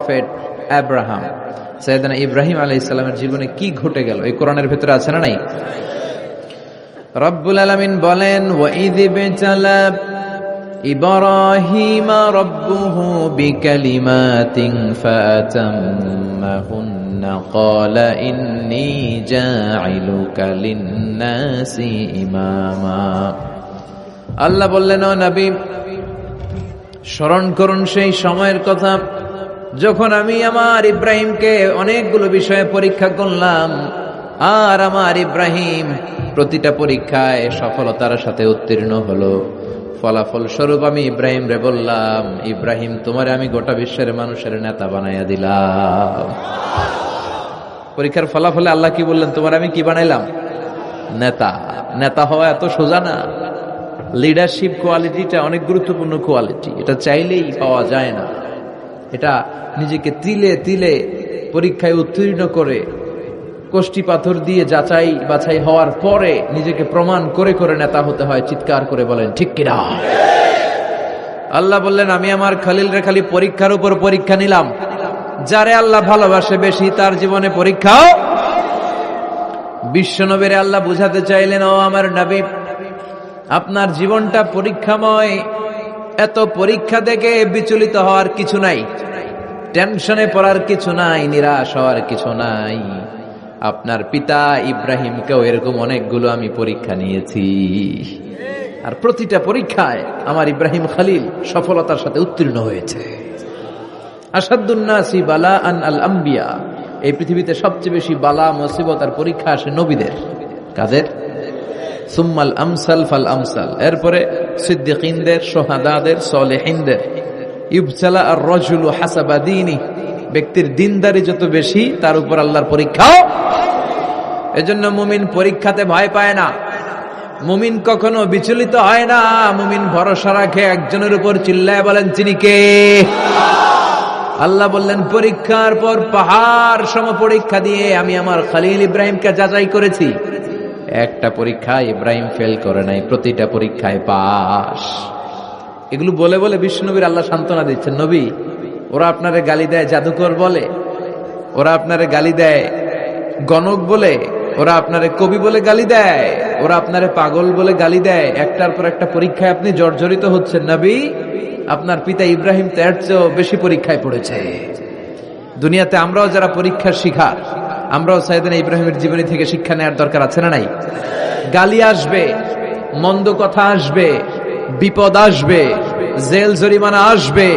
Prophet Abraham, সাইয়েদনা Ibrahim আলাইহিস সালামের জীবনে কি ঘটে গেল এই কোরআনের ভিতরে আছে না নাই? রব্বুল আলামিন বলেন, ওয়াইয বিতালা ইব্রাহিম রাব্বুহু বিকালিমাতিন ফাতাম্মাহুন্না ক্বালা ইন্নী জাইলুকা লিন-নাসি ইমামা। আল্লাহ বললেন, ও নবী, স্মরণ করুন সেই সময়ের কথা যখন আমি আমার ইব্রাহিমকে অনেকগুলো বিষয়ে পরীক্ষা করলাম, আর আমার ইব্রাহিম প্রতিটা পরীক্ষায় সফলতার সাথে উত্তীর্ণ হলো। ফলাফল স্বরূপ আমি ইব্রাহিম রে বললাম, ইব্রাহিম, তোমারে আমি গোটা বিশ্বের মানুষের নেতা বানাইয়া দিলাম। পরীক্ষার ফলাফলে আল্লাহ কি বললেন? তোমার আমি কি বানাইলাম? নেতা। নেতা হওয়া এত সোজা না। লিডারশিপ কোয়ালিটিটা অনেক গুরুত্বপূর্ণ কোয়ালিটি, এটা চাইলেই পাওয়া যায় না। এটা নিজেকে তিলে তিলে পরীক্ষায় উত্তীর্ণ করে কষ্টি পাথর দিয়ে যাচাই বাছাই হওয়ার পরে নিজেকে প্রমাণ করে করে নেতা হতে হয়। চিৎকার করে বলেন ঠিক কিনা? আল্লাহ বললেন, আমি আমার খলিল রে খালি পরীক্ষার উপর পরীক্ষা নিলাম। যারে আল্লাহ ভালোবাসে বেশি তার জীবনে পরীক্ষাও। বিশ্বনবীরে আল্লাহ বুঝাতে চাইলেন, ও আমার নবী, আপনার জীবনটা পরীক্ষাময়। এত পরীক্ষা দেখে বিচলিত হওয়ার কিছু নাই, টেনশনে পড়ার কিছু নাই, নিরাশ হওয়ার কিছু নাই। আপনার পিতা ইব্রাহিমকেও এরকম অনেকগুলো আমি পরীক্ষা নিয়েছি, আর প্রতিটা পরীক্ষায় আমার ইব্রাহিম খলিল সফলতার সাথে উত্তীর্ণ হয়েছে। আসাদুন নাসি বালাআন আল আম্বিয়া, এই পৃথিবীতে সবচেয়ে বেশি বালা মুসিবত আর পরীক্ষা আসে নবীদের। কাদের? সুম্মাল আমসাল ফাল আমসাল, এরপরে সিদ্দিকিনদের, শুহাদাদের, সালেহিনদের। ইবতালা আর রাজুলু হাসাবা দীনি, ব্যক্তির দিনদারি যত বেশি তার উপর আল্লাহর পরীক্ষাও। এজন্য মুমিন পরীক্ষাতে ভয় পায় না, মুমিন কখনো বিচলিত হয় না। মুমিন ভরসা রাখে একজনের উপর, চিল্লায় বলেন তিনি কে? আল্লাহ বললেন, পরীক্ষার পর পাহাড় সম পরীক্ষা দিয়ে আমি আমার খলিল ইব্রাহিমকে যাচাই করেছি। একটা পরীক্ষায় ইব্রাহিম ফেল করে নাই, প্রতিটা পরীক্ষায় পাস। এগুলো বলে বলে বিশ্বনবীর আল্লাহ সান্ত্বনা দিচ্ছেন, নবী, ওরা আপনারে গালি দেয় জাদুকর বলে, ওরা আপনারে গালি দেয় গণক বলে, ওরা আপনারে কবি বলে গালি দেয়, ওরা আপনারে পাগল বলে গালি দেয়। একটার পর একটা পরীক্ষায় আপনি জর্জরিত হচ্ছেন। নবী, আপনার পিতা ইব্রাহিম তো এর চেয়েও বেশি পরীক্ষায় পড়েছে। দুনিয়াতে আমরাও যারা পরীক্ষার শিকার, আমরাও সাইয়েদনা ইব্রাহিমের জীবনী থেকে শিক্ষা নেওয়ার দরকার আছে না নাই? গালি আসবে, মন্দ কথা আসবে, বিপদ আসবে, জেল জরিমানা আসবে,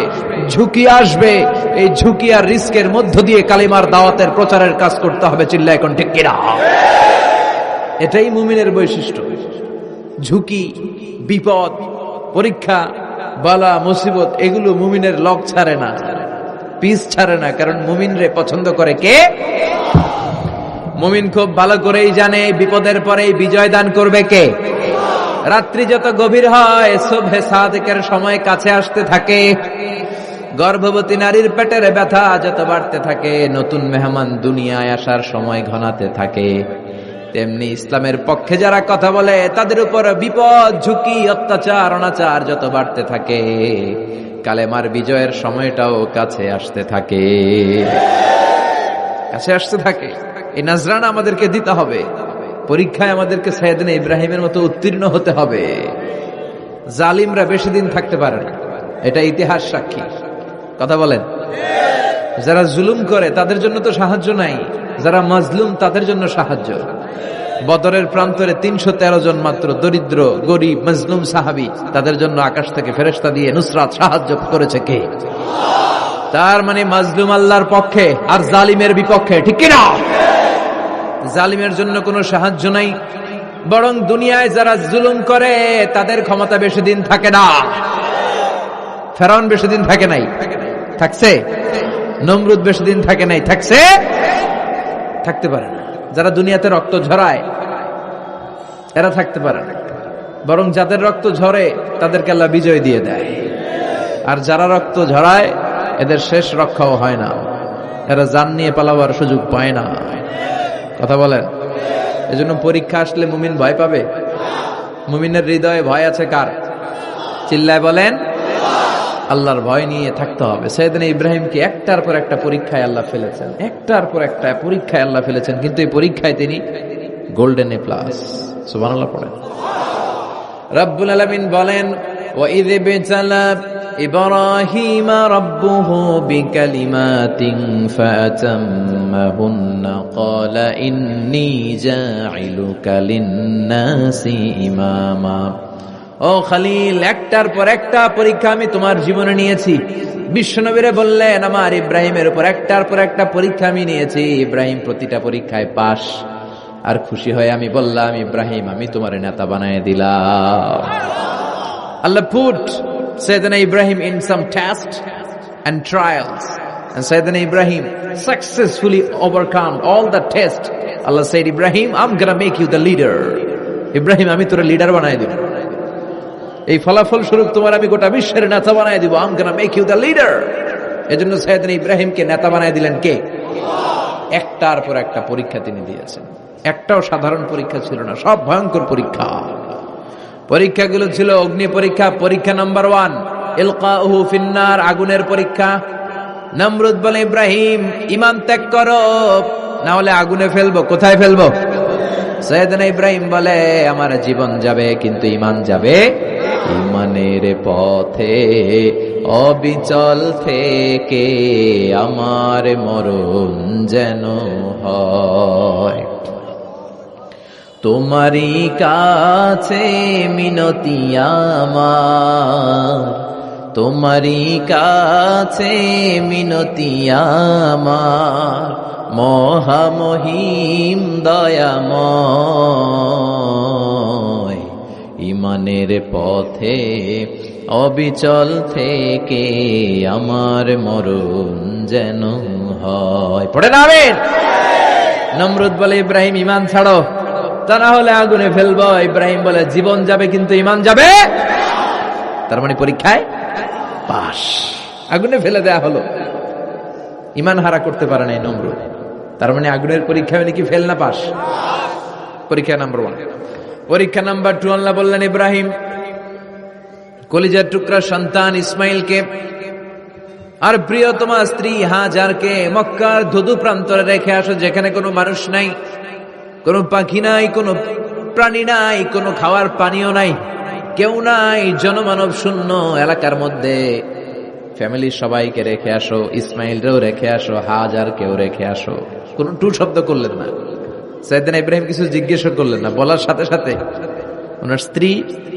ঝুঁকি আসবে। এই ঝুঁকি আর রিস্কের মধ্য দিয়ে কালিমার দাওয়াতের প্রচারের কাজ করতে হবে। চিল্লায় এখন ঠিক কিনা? এটাই মুমিনের বৈশিষ্ট্য। ঝুঁকি, বিপদ, পরীক্ষা, বালা মুসিবত, এগুলো মুমিনের লক ছাড়ে না, পিস ছাড়ে না। কারণ মুমিনরে পছন্দ করে কে? মুমিন খুব ভালো করেই জানে বিপদের পরে বিজয় দান করবে কে। রাত্রি যত গভীর হয়, সুবহে সাদিকের সময় কাছে আসতে থাকে, গর্ভবতী নারীর পেটের ব্যথা যত বাড়তে থাকে, নতুন মেহমান দুনিয়ায় আসার সময় ঘনাতে থাকে, তেমনি ইসলামের পক্ষে যারা কথা বলে তাদের উপর বিপদ, ঝুঁকি, অত্যাচার, অনাচার যত বাড়তে থাকে, কালেমার বিজয়ের সময়টাও কাছে আসতে থাকে, কাছে আসতে থাকে। এই নাজরানা আমাদেরকে দিতে হবে। পরীক্ষায় আমাদেরকে সাইয়েদনা ইব্রাহিমের মতো উত্তীর্ণ হতে হবে। জালিমরা বেশি দিন থাকতে পারে না, এটা ইতিহাস সাক্ষী। কথা বলেন? যারা জুলুম করে তাদের জন্য তো সাহায্য নাই, যারা মাজলুম তাদের জন্য সাহায্য। বদরের প্রান্তরে 313 জন মাত্র দরিদ্র, গরিব, মাজলুম সাহাবী, তাদের জন্য আকাশ থেকে ফেরেশতা দিয়ে নুসরাত সাহায্য করেছে কে? তার মানে মাজলুম আল্লাহর পক্ষে আর জালিমের বিপক্ষে, ঠিক কি না? জালিমের জন্য কোনো সাহায্য নাই, বরং দুনিয়ায় যারা জুলুম করে তাদের ক্ষমতা বেশি দিন থাকে না। ফেরাউন বেশি দিন থাকে নাই, থাকছে? নমরুদ বেশি দিন থাকে নাই, থাকছে? থাকতে পারে না। যারা দুনিয়াতে রক্ত ঝরায় এরা থাকতে পারে না, বরং যাদের রক্ত ঝরে তাদেরকে আল্লাহ বিজয় দিয়ে দেয়। আর যারা রক্ত ঝরায় এদের শেষ রক্ষাও হয় না, এরা জান নিয়ে পালাবার সুযোগ পায় না। কথা বলেন? এজন্য পরীক্ষা আসলে মুমিন ভয় পাবে? মুমিনের হৃদয়ে ভয় আছে কার? চিল্লায় বলেন। আল্লাহর ভয় নিয়ে থাকতে হবে। সাইয়েদনা ইব্রাহিমকে একটার পর একটা পরীক্ষায় আল্লাহ ফেলেছেন, একটার পর একটা পরীক্ষায় আল্লাহ ফেলেছেন, কিন্তু এই পরীক্ষায় তিনি গোল্ডেন এ প্লাস। সুবহানাল্লাহ পড়েন। রব্বুল আলামিন বলেন, وَإِذِ ابْتَلَى إِبْرَاهِيمَ رَبُّهُ بِكَلِمَاتٍ فَأَتَمَّهُنَّ قَالَ إِنِّي جَاعِلُكَ لِلنَّاسِ إِمَامًا। ও খলিল, একটার পর একটা পরীক্ষা আমি তোমার জীবনে নিয়েছি। বিশ্বনবীরে বললেন, আমার ইব্রাহিমের উপর একটার পর একটা পরীক্ষা আমি নিয়েছি, ইব্রাহিম প্রতিটা পরীক্ষায় পাস। আর খুশি হয়ে আমি বললাম, ইব্রাহিম আমি তোমার নেতা বানায় দিলাম। Allah put Sayyidina Ibrahim in some tests and trials, and Sayyidina Ibrahim successfully overcome all the tests. Allah said, Ibrahim, I'm gonna make you the leader. Ibrahim, আমি তোর লিডার বানায় দিব। এই ফলাফল স্বরূপ তোমার আমি গোটা বিশ্বের নেতা বানায় দিব। I'm gonna make you the leader. এজন্য সাইয়েদনা ইব্রাহিমকে নেতা বানায় দিলেন কে? একটার পর একটা পরীক্ষা তিনি দিয়েছেন। একটাও সাধারণ পরীক্ষা ছিল না, সব ভয়ঙ্কর পরীক্ষা। পরীক্ষাগুলো ছিল অগ্নি পরীক্ষা। পরীক্ষা নাম্বার 1, ইলকাউহু ফিন্নার, আগুনের পরীক্ষা। নমরুদ বলে, ইব্রাহিম ঈমান ত্যাগ করো, না হলে আগুনে ফেলবো। কোথায় ফেলবো? সাইয়েদনা ইব্রাহিম বলে, আমার জীবন যাবে কিন্তু ঈমান যাবে। ঈমানের পথে অবিচল থেকে আমার মরণ যেন হয়। তোমারই কাছে মিনতি আমার, তোমারই কাছে মিনতি আমার, মহামহিম দয়াময়। ঈমানের পথে অবিচল থেকে আমার মরণ যেন হয়। পড়েন আমিন। নমরুদ বলে, ইব্রাহিম ঈমান ছাড়ো, তা না হলে আগুনে ফেলবো। ইব্রাহিম বলে, জীবন যাবে কিন্তু ঈমান যাবে। তার মানে পরীক্ষায় পাস, আগুনে ফেলে দেয়া হলো। ঈমান হারা করতে পারে নাই নমরুদ। তার মানে আগুনের পরীক্ষায় নাকি ফেল না পাস। পরীক্ষা নাম্বার 1। পরীক্ষা নাম্বার 2, আল্লাহ বললেন, ইব্রাহিম কলিজার টুকরা সন্তান ইসমাইলকে আর প্রিয়তমা স্ত্রী হাজারকে মক্কার ধুধু প্রান্তরে রেখে আসো, যেখানে কোনো মানুষ নাই, কোনো পাখি নাই, কোনো প্রাণী নাই, কোনো খাওয়ার পানিও নাই, কেউ নাই, জনমানব শূন্য এলাকার মধ্যে ফ্যামিলির সবাইকে রেখে আসো, ইসমাইলরেও রেখে আসো, হাজারকেও রেখে আসো। কোনো টু শব্দ করলেন না। সাইয়েদনা ইব্রাহিম কিছু জিজ্ঞেস করলেন না, বলার সাথে সাথে ওনার স্ত্রী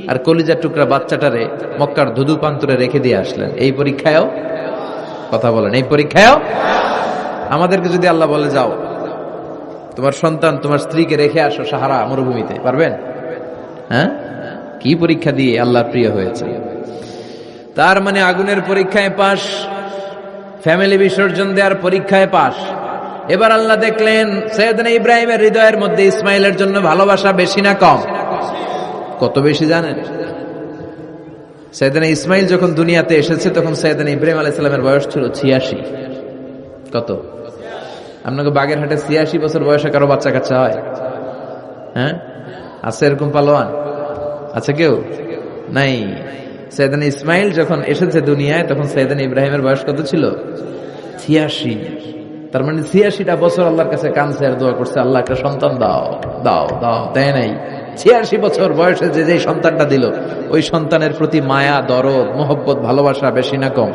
আর কলিজার টুকরা বাচ্চাটারে মক্কার ধুধু প্রান্তরে রেখে দিয়ে আসলেন। এই পরীক্ষায়ও কথা বলেন, এই পরীক্ষায়ও আমাদেরকে যদি আল্লাহ বলে, যাও তোমার সন্তান তোমার স্ত্রীকে রেখে আসো সাহারা মরুভূমিতে, পারবেন? হ্যাঁ, কি পরীক্ষা দিয়ে আল্লাহ প্রিয় হয়েছে। তার মানে আগুনের পরীক্ষায় পাস, ফ্যামিলি বিসর্জন দেওয়ার পরীক্ষায় পাস। এবার আল্লাহ দেখলেন সাইয়েদনা ইব্রাহিমের হৃদয়ের মধ্যে ইসমাইলের জন্য ভালোবাসা বেশি না কম? কত বেশি জানেন? সাইয়েদনা ইসমাইল যখন দুনিয়াতে এসেছে তখন সাইয়েদনা ইব্রাহিম আলাইহিস সালামের বয়স ছিল 86। কত? আপনাকে বাগেরহাটে 86 বছর বয়সে কারো বাচ্চা কাচ্চা হয়? হ্যাঁ, আছে এরকম পালোয়ান? আছে কেউ? নাই। সাইয়েদনা ইসমাইল যখন এসেছে দুনিয়ায় তখন সাইয়েদনা ইব্রাহিমের বয়স কত ছিল? 86। তার মানে 86টা বছর আল্লাহর কাছে কাঁদছে আর দোয়া করছে, আল্লাহ একটা সন্তান দাও দাও দাও, দেয় নাই। 86 বছর বয়সে যে সন্তানটা দিল, ওই সন্তানের প্রতি মায়া, দরদ, মোহব্বত, ভালোবাসা বেশি না কম?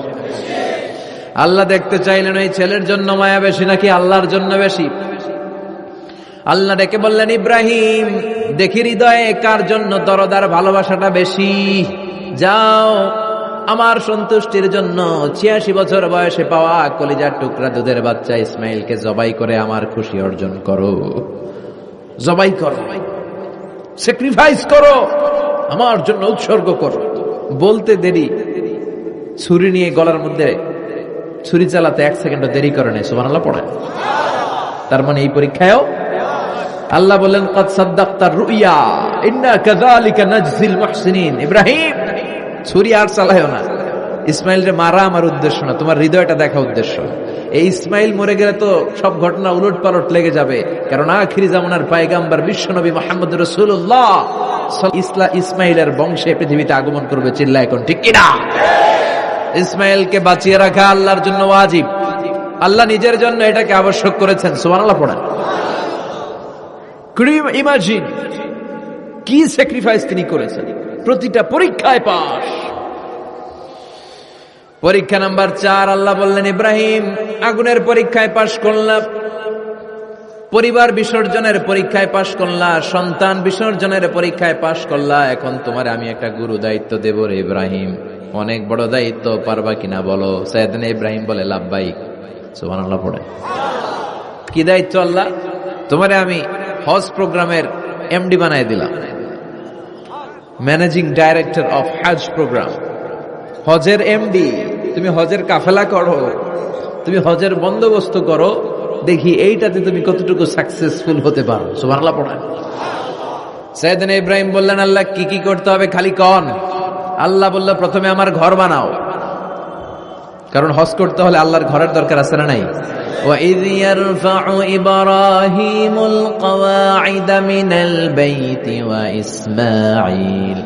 আল্লাহ দেখতে চাইলেন ওই ছেলের জন্য মায়া বেশি নাকি আল্লাহর জন্য বেশি। আল্লাহ ডেকে বললেন, ইব্রাহিম দেখি হৃদয়ে কার জন্য দরদ আর ভালোবাসাটা বেশি। যাও আমার সন্তুষ্টির জন্য 86 বছর বয়সে পাওয়া কলিজার টুকরা দুধের বাচ্চা ইসমাইলকে জবাই করে আমার খুশি অর্জন করো। জবাই করো, স্যাক্রিফাইস করো, আমার জন্য উৎসর্গ করো। বলতে দেরি, ছুরি নিয়ে গলার মধ্যে ছুরি চালাতে 1 সেকেন্ডও দেরি করে নাই। সুবহানাল্লাহ পড়ে। তার মানে এই পরীক্ষায়ও আল্লাহ বলেন, ক্বাদ সাদ্দাকতার রুইয়া ইন্না কাযালিকা নাজজিল মুহসিনিন। ইব্রাহিম ছুরি আর চালায়ও না। ইসমাইলরে মারা আমার উদ্দেশ্য না, তোমার হৃদয়টা দেখা উদ্দেশ্য। এই ইসমাইল মরে গেলে তো সব ঘটনা উলট পালট লেগে যাবে, কারণ আখিরি জামানার পয়গম্বর বিশ্বনবী মুহাম্মদ রাসূলুল্লাহ ইসমাইলের বংশে পৃথিবীতে আগমন করবে। চিল্লায় কোন ঠিক কিনা? ইসমাইলকে বাঁচিয়ে রাখা আল্লাহর জন্য ওয়াজিব, আল্লাহ নিজের জন্য এটাকে আবশ্যক করেছেন। সুবহানাল্লাহ পড়েন। ইমাজিন কি স্যাক্রিফাইস তিনি করেছেন, প্রতিটা পরীক্ষায় পাস। পরীক্ষা নাম্বার 4 আল্লাহ বললেন, ইব্রাহিম আগুনের পরীক্ষায় পাস করলাম, পরিবার বিসর্জনের পরীক্ষায় পাস করলা, সন্তান বিসর্জনের পরীক্ষায় পাস করলা, এখন তোমার আমি একটা গুরু দায়িত্ব দেব রে ইব্রাহিম। অনেক বড় দায়িত্ব, পারবা কিনা বলো? সাইয়েদনা ইব্রাহিম বলে লাব্বাইক। সুবহানাল্লাহ পড়ে। কি দায়িত্ব আল্লাহ? তোমারে আমি হজ প্রোগ্রামের এমডি বানাই দিলাম, managing director of Hajj program, হজের এমডি। তুমি হজের কাফেলা করো, তুমি হজের বন্দোবস্ত করো, দেখি এইটাতে তুমি কতটুকু সাকসেসফুল হতে পারো। সুবহানাল্লাহ পড়েন। সাইয়েদনা ইব্রাহিম বললেন, আল্লাহ কি কি করতে হবে খালি কোন? আল্লাহ বলল, প্রথমে আমার ঘর বানাও, কারণ হজ করতে হলে আল্লাহর ঘরের দরকার আছে না নাই? وَإِذْ يَرْفَعُ إِبْرَاهِيمُ الْقَوَاعِدَ مِنَ الْبَيْتِ وَإِسْمَاعِيلُ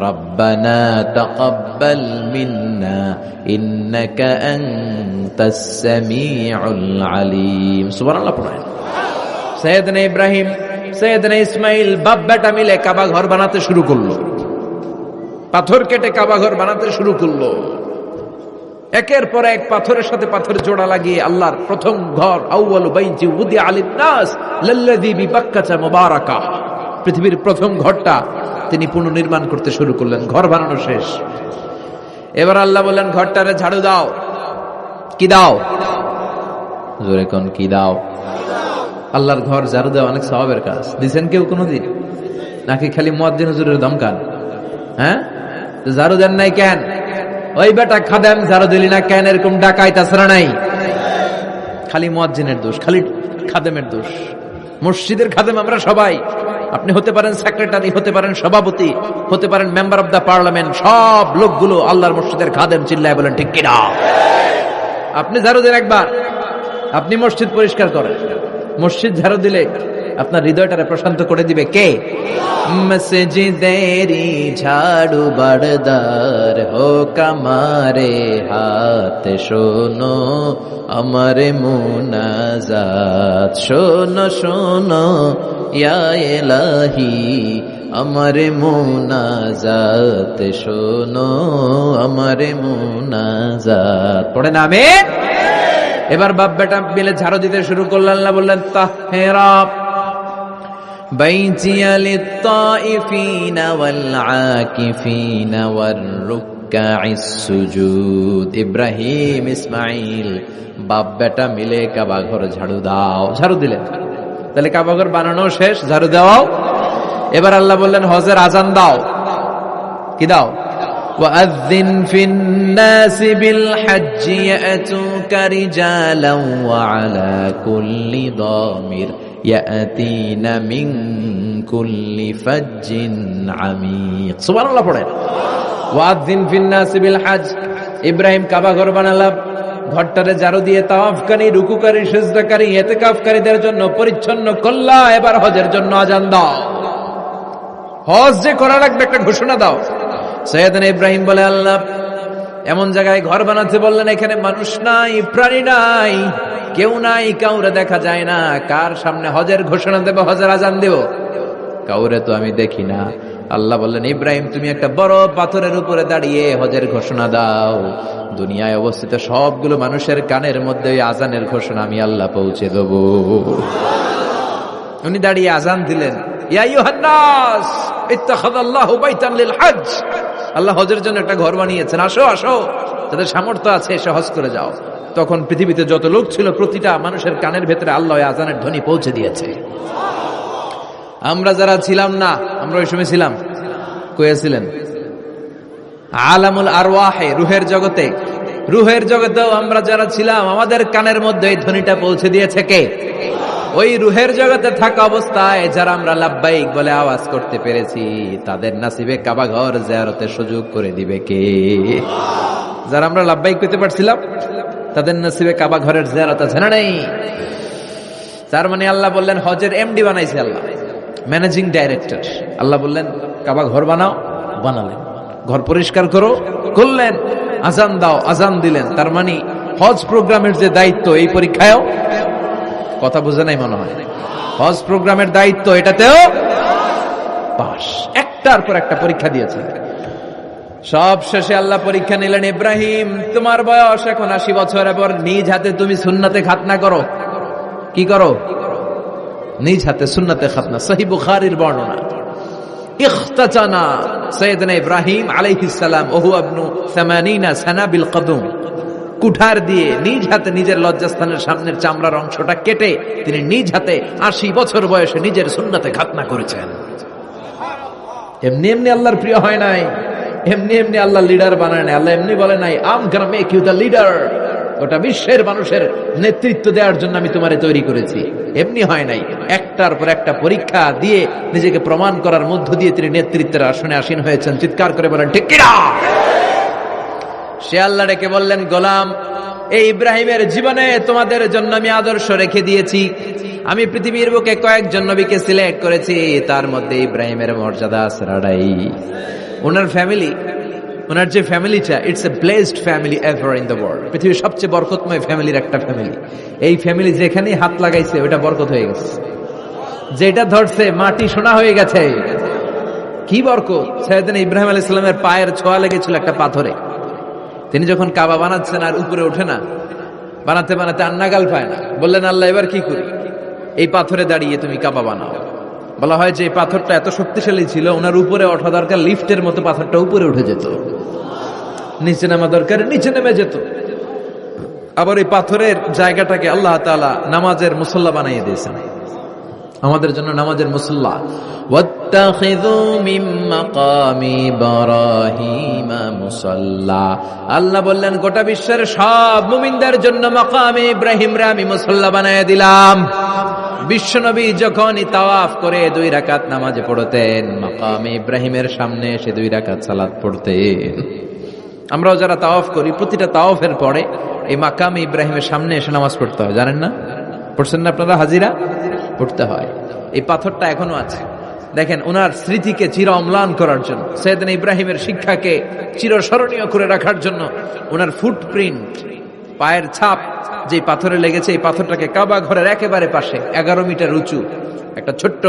رَبَّنَا تَقَبَّلْ مِنَّا إِنَّكَ أَنْتَ السَّمِيعُ الْعَلِيمُ। সুবহানাল্লাহ পড়েন। সাইয়েদনা ইব্রাহিম, সাইয়েদনা ইসমাইল বাপ বেটা মিলে কাবা ঘর বানাতে শুরু করলো, পাথর কেটে কাবা ঘর বানাতে শুরু করলো। একের পর এক পাথরের সাথে পাথর জোড়া লাগিয়ে আল্লাহর প্রথম ঘর, আউয়ালু বাইতি উদিআ লিন-নাস লাল্লাযী বিবাক্কাতা মুবারাকা, পৃথিবীর প্রথম ঘরটা তিনি পুনর্নির্মাণ করতে শুরু করলেন। ঘর বানানো শেষ, এবার আল্লাহ বললেন, ঘরটারে ঝাড়ু দাও। কি দাও? জোরে কোন, কি দাও? আল্লাহর ঘর ঝাড়ু দেওয়া অনেক সওয়াবের কাজ। দিছেন কেউ কোনোদিন? নাকি খালি মুয়াজ্জিন হুজুরের দমকান? হ্যাঁ, ঝাড়ু দেন নাই কেন? ওই বেটা খাদেম ঝাড়ু দিলি না কেন, এরকম ডাকাইত আছে না নাই? খালি মুয়াজ্জিনের দোষ, খালি খাদেমের দোষ। মসজিদের খাদেম আমরা সবাই। আপনি হতে পারেন সেক্রেটারি, হতে পারেন সভাপতি, হতে পারেন মেম্বার অব দ্য পার্লামেন্ট, সব লোকগুলো আল্লাহর মসজিদের খাদেম। চিল্লায় বলেন ঠিক কিনা? আপনি ঝাড়ু দেন একবার, আপনি মসজিদ পরিষ্কার করেন। মসজিদ ঝাড়ু দিলে আপনার হৃদয়টারে প্রশান্ত করে দিবে কে? মসজিদেরি ঝাড়ু বারদার হোক আমারে হাত, শোনো আমারে মুনাজাত, শোনো শোনো ইয়া ইলাহি আমারে মুনাজাত, শোনো আমারে মুনাজাত। পড়ে না আমিন? এবার বাপ বেটা মিলে ঝাড়ু দিতে শুরু করলেন। আল্লাহ বললেন, তাহেরা বাইতিয়া লিত-তাইফিনা ওয়াল-আকিফিনা ওয়ার-রুক্কাইস সুজুদ। ইব্রাহিম ইসমাইল বাপ বেটা মিলে কাবা ঘর ঝাড়ু দাও। ঝাড়ু দিলেন, তাহলে কাবা ঘর বানানো শেষ, ঝাড়ু দাও। এবার আল্লাহ বললেন, হজের আজান দাও। কি দাও? وَأَذِّنْ فِي النَّاسِ بِالْحَجِّ يَأْتُوكَ رِجَالًا وَعَلَى كُلِّ ضَامِرٍ يَأْتِينَ مِنْ كُلِّ فَجٍّ عَمِيقٍ। সুবহানাল্লাহ পড়েন। وَأَذِّنْ فِي النَّاسِ بِالْحَجِّ। ইব্রাহিম কাবা ঘর বানালাম, ঘরটারে ঝাড়ু দিয়ে তাওয়াফকারী, রুকুকারী, সিজদাকারী, ইতিকাফকারীদের জন্য পরিচ্ছন্ন করলা। এবার হজের জন্য আজান দাও। হজ যে করা লাগবে একটা ঘোষণা দাও। সাইয়েদনা ইব্রাহিম বলে, আল্লাহ এমন জায়গায় ঘর বানাতে বললেন এখানে মানুষ নাই, প্রাণী নাই, কেউ নাই, কাউরে দেখা যায় না। কার সামনে হজের ঘোষণা দেব, হজের আজান দেব? কাউরে তো আমি দেখি না। আল্লাহ বললেন, ইব্রাহিম তুমি একটা বড় পাথরের উপরে দাঁড়িয়ে হজের ঘোষণা দাও। দুনিয়ায় অবস্থিত সবগুলো মানুষের কানের মধ্যে ওই আজানের ঘোষণা আমি আল্লাহ পৌঁছে দেব। উনি দাঁড়িয়ে আজান দিলেন, ইয়া আইয়ুহান নাস ইত্তাখাযাল্লাহু বাইতান লিল হজ। আল্লাহ হজের জন্য একটা ঘর বানিয়েছেন, আসো আসো, যাদের সামর্থ্য আছে এসে হজ করে যাও। তখন পৃথিবীতে যত লোক ছিল প্রতিটা মানুষের কানের ভেতরে আল্লাহ আজানের ধ্বনি পৌঁছে দিয়েছে। আমরা যারা ছিলাম না, আমরা ওই সময় ছিলাম, কয়েছিলেন আলামুল আরওয়াহে, রুহের জগতে, রুহের জগতেও আমরা যারা ছিলাম আমাদের কানের মধ্যে এই ধ্বনিটা পৌঁছে দিয়েছে কে? ওই রুহের জগতে থাকা অবস্থায় যারা আমরা লাব্বাইক বলে আওয়াজ করতে পেরেছি, তাদের নাসিবে কাবা ঘর জিয়ারতের সুযোগ করে দিবে কে? যারা আমরা লাব্বাইক পেতে পারছিলাম তাদের নসিবে কাবা ঘরের জিয়ারত আছে না নাই? তার মানে আল্লাহ বললেন হজের এমডি বানাইছে আল্লাহ, ম্যানেজিং ডাইরেক্টর। আল্লাহ বললেন কাবা ঘর বানাও, বানালেন। ঘর পরিষ্কার করো, করলেন। আজান দাও, আজান দিলেন। তার মানে হজ প্রোগ্রামের যে দায়িত্ব এই পরীক্ষায়ও, কথা বুঝে নাই মনে হয়, হজ প্রোগ্রামের দায়িত্ব এটাতেও পাস। একটার পর একটা পরীক্ষা দিয়েছে। সব শেষে আল্লাহ পরীক্ষা নিলেন, ইব্রাহিম তোমার বয়স এখন 80 বছর, এবার নিজ হাতে তুমি সুন্নাতে খাতনা করো। কি করো? নিজ হাতে সুন্নাতে খাতনা। সহিহ বুখারীর বর্ণনা। ইখতাতানা সাইয়েদনা ইব্রাহিম আলাইহিস সালাম ওহু ইবনু 80 সানা বিল কদম, কুঠার দিয়ে নিজ হাতে নিজের লজ্জাস্থানের সামনের চামড়ার অংশটা কেটে তিনি নিজ হাতে 80 বছর বয়সে নিজের সুন্নাতে খাতনা করেছেন। এমনি এমনি আল্লাহর প্রিয় হয় নাই, এমনি এমনি আল্লাহ লিডার বানায় নাই। আল্লাহ এমনি বলে নাই I'm gonna make you the leader, ওটা বিশ্বের মানুষের নেতৃত্ব দেওয়ার জন্য আমি তোমারে তৈরি করেছি। এমনি হয় নাই, একটার পর একটা পরীক্ষা দিয়ে নিজেকে প্রমাণ করার মধ্য দিয়ে তিনি নেতৃত্বের আসনে আসীন হয়েছেন। চিৎকার করে বলেন ঠিক কিনা? সে আল্লাহ ডেকে বললেন, গোলাম এই ইব্রাহিমের জীবনে তোমাদের জন্য আমি আদর্শ রেখে দিয়েছি। আমি পৃথিবীর বুকে কয়েকজন নবীকে সিলেক্ট করেছি, তার মধ্যে ইব্রাহিমের মর্যাদা আসরাড়াই। ওনার ফ্যামিলি, ওনার যে ফ্যামিলিটা, it's a blessed family ever in the world. পৃথিবীর সবচেয়ে বরকতময় ফ্যামিলির একটা ফ্যামিলি। এই ফ্যামিলি যেখানেই হাত লাগাইছে ওটা বরকত হয়ে গেছে, যেটা ধরছে মাটি সোনা হয়ে গেছে। কি বরকত! সাইয়েদনা ইব্রাহিম আলাইহিস সালামের পায়ের ছোঁয়া লেগেছিল একটা পাথরে। তিনি যখন কাবা বানাচ্ছেন আর উপরে ওঠে না, বানাতে বানাতে আর নাগাল পায় না, বললেন আল্লাহ এবার কি করি? এই পাথরে দাঁড়িয়ে তুমি কাবা বানাও। বলা হয় যে এই পাথরটা এত শক্তিশালী ছিল, ওনার উপরে ওঠা দরকার লিফটের মতো পাথরটা উপরে উঠে যেত, নিচে নামা দরকার নিচে নেমে যেত। আবার এই পাথরের জায়গাটাকে আল্লাহ তাআলা নামাজের মুসল্লা বানিয়ে দিয়েছেন, আমাদের জন্য নামাজের মুসল্লা। ওয়াত্তাখিযু মিন মাকামি ইব্রাহিম মুসাল্লা। আল্লাহ বললেন গোটা বিশ্বের সব মুমিনদের জন্য মাকামে ইব্রাহিমরে আমি মুসল্লা বানিয়ে দিলাম। বিশ্বনবী যখনই তাওয়াফ করে 2 রাকাত নামাজ পড়তেন, মাকামে ইব্রাহিমের সামনে এসে 2 রাকাত সালাত পড়তেন। আমরাও যারা তাওয়াফ করি, প্রতিটা তাওয়াফের পরে এই মাকামে ইব্রাহিমের সামনে এসে নামাজ পড়তে হয়, জানেন না? পড়ছেন না আপনারা? হাজিরা পড়তে হয়। এই পাথরটা এখনো আছে। দেখেন, ওনার স্মৃতিকে চির অম্লান করার জন্য, সাইয়েদনা ইব্রাহিমের শিক্ষাকে চিরস্মরণীয় করে রাখার জন্য ওনার ফুটপ্রিন্ট, পায়ের ছাপ যে পাথরে লেগেছে, এই পাথরটাকে কাবা ঘরের একেবারে পাশে 11 মিটার উঁচু একটা ছোট্ট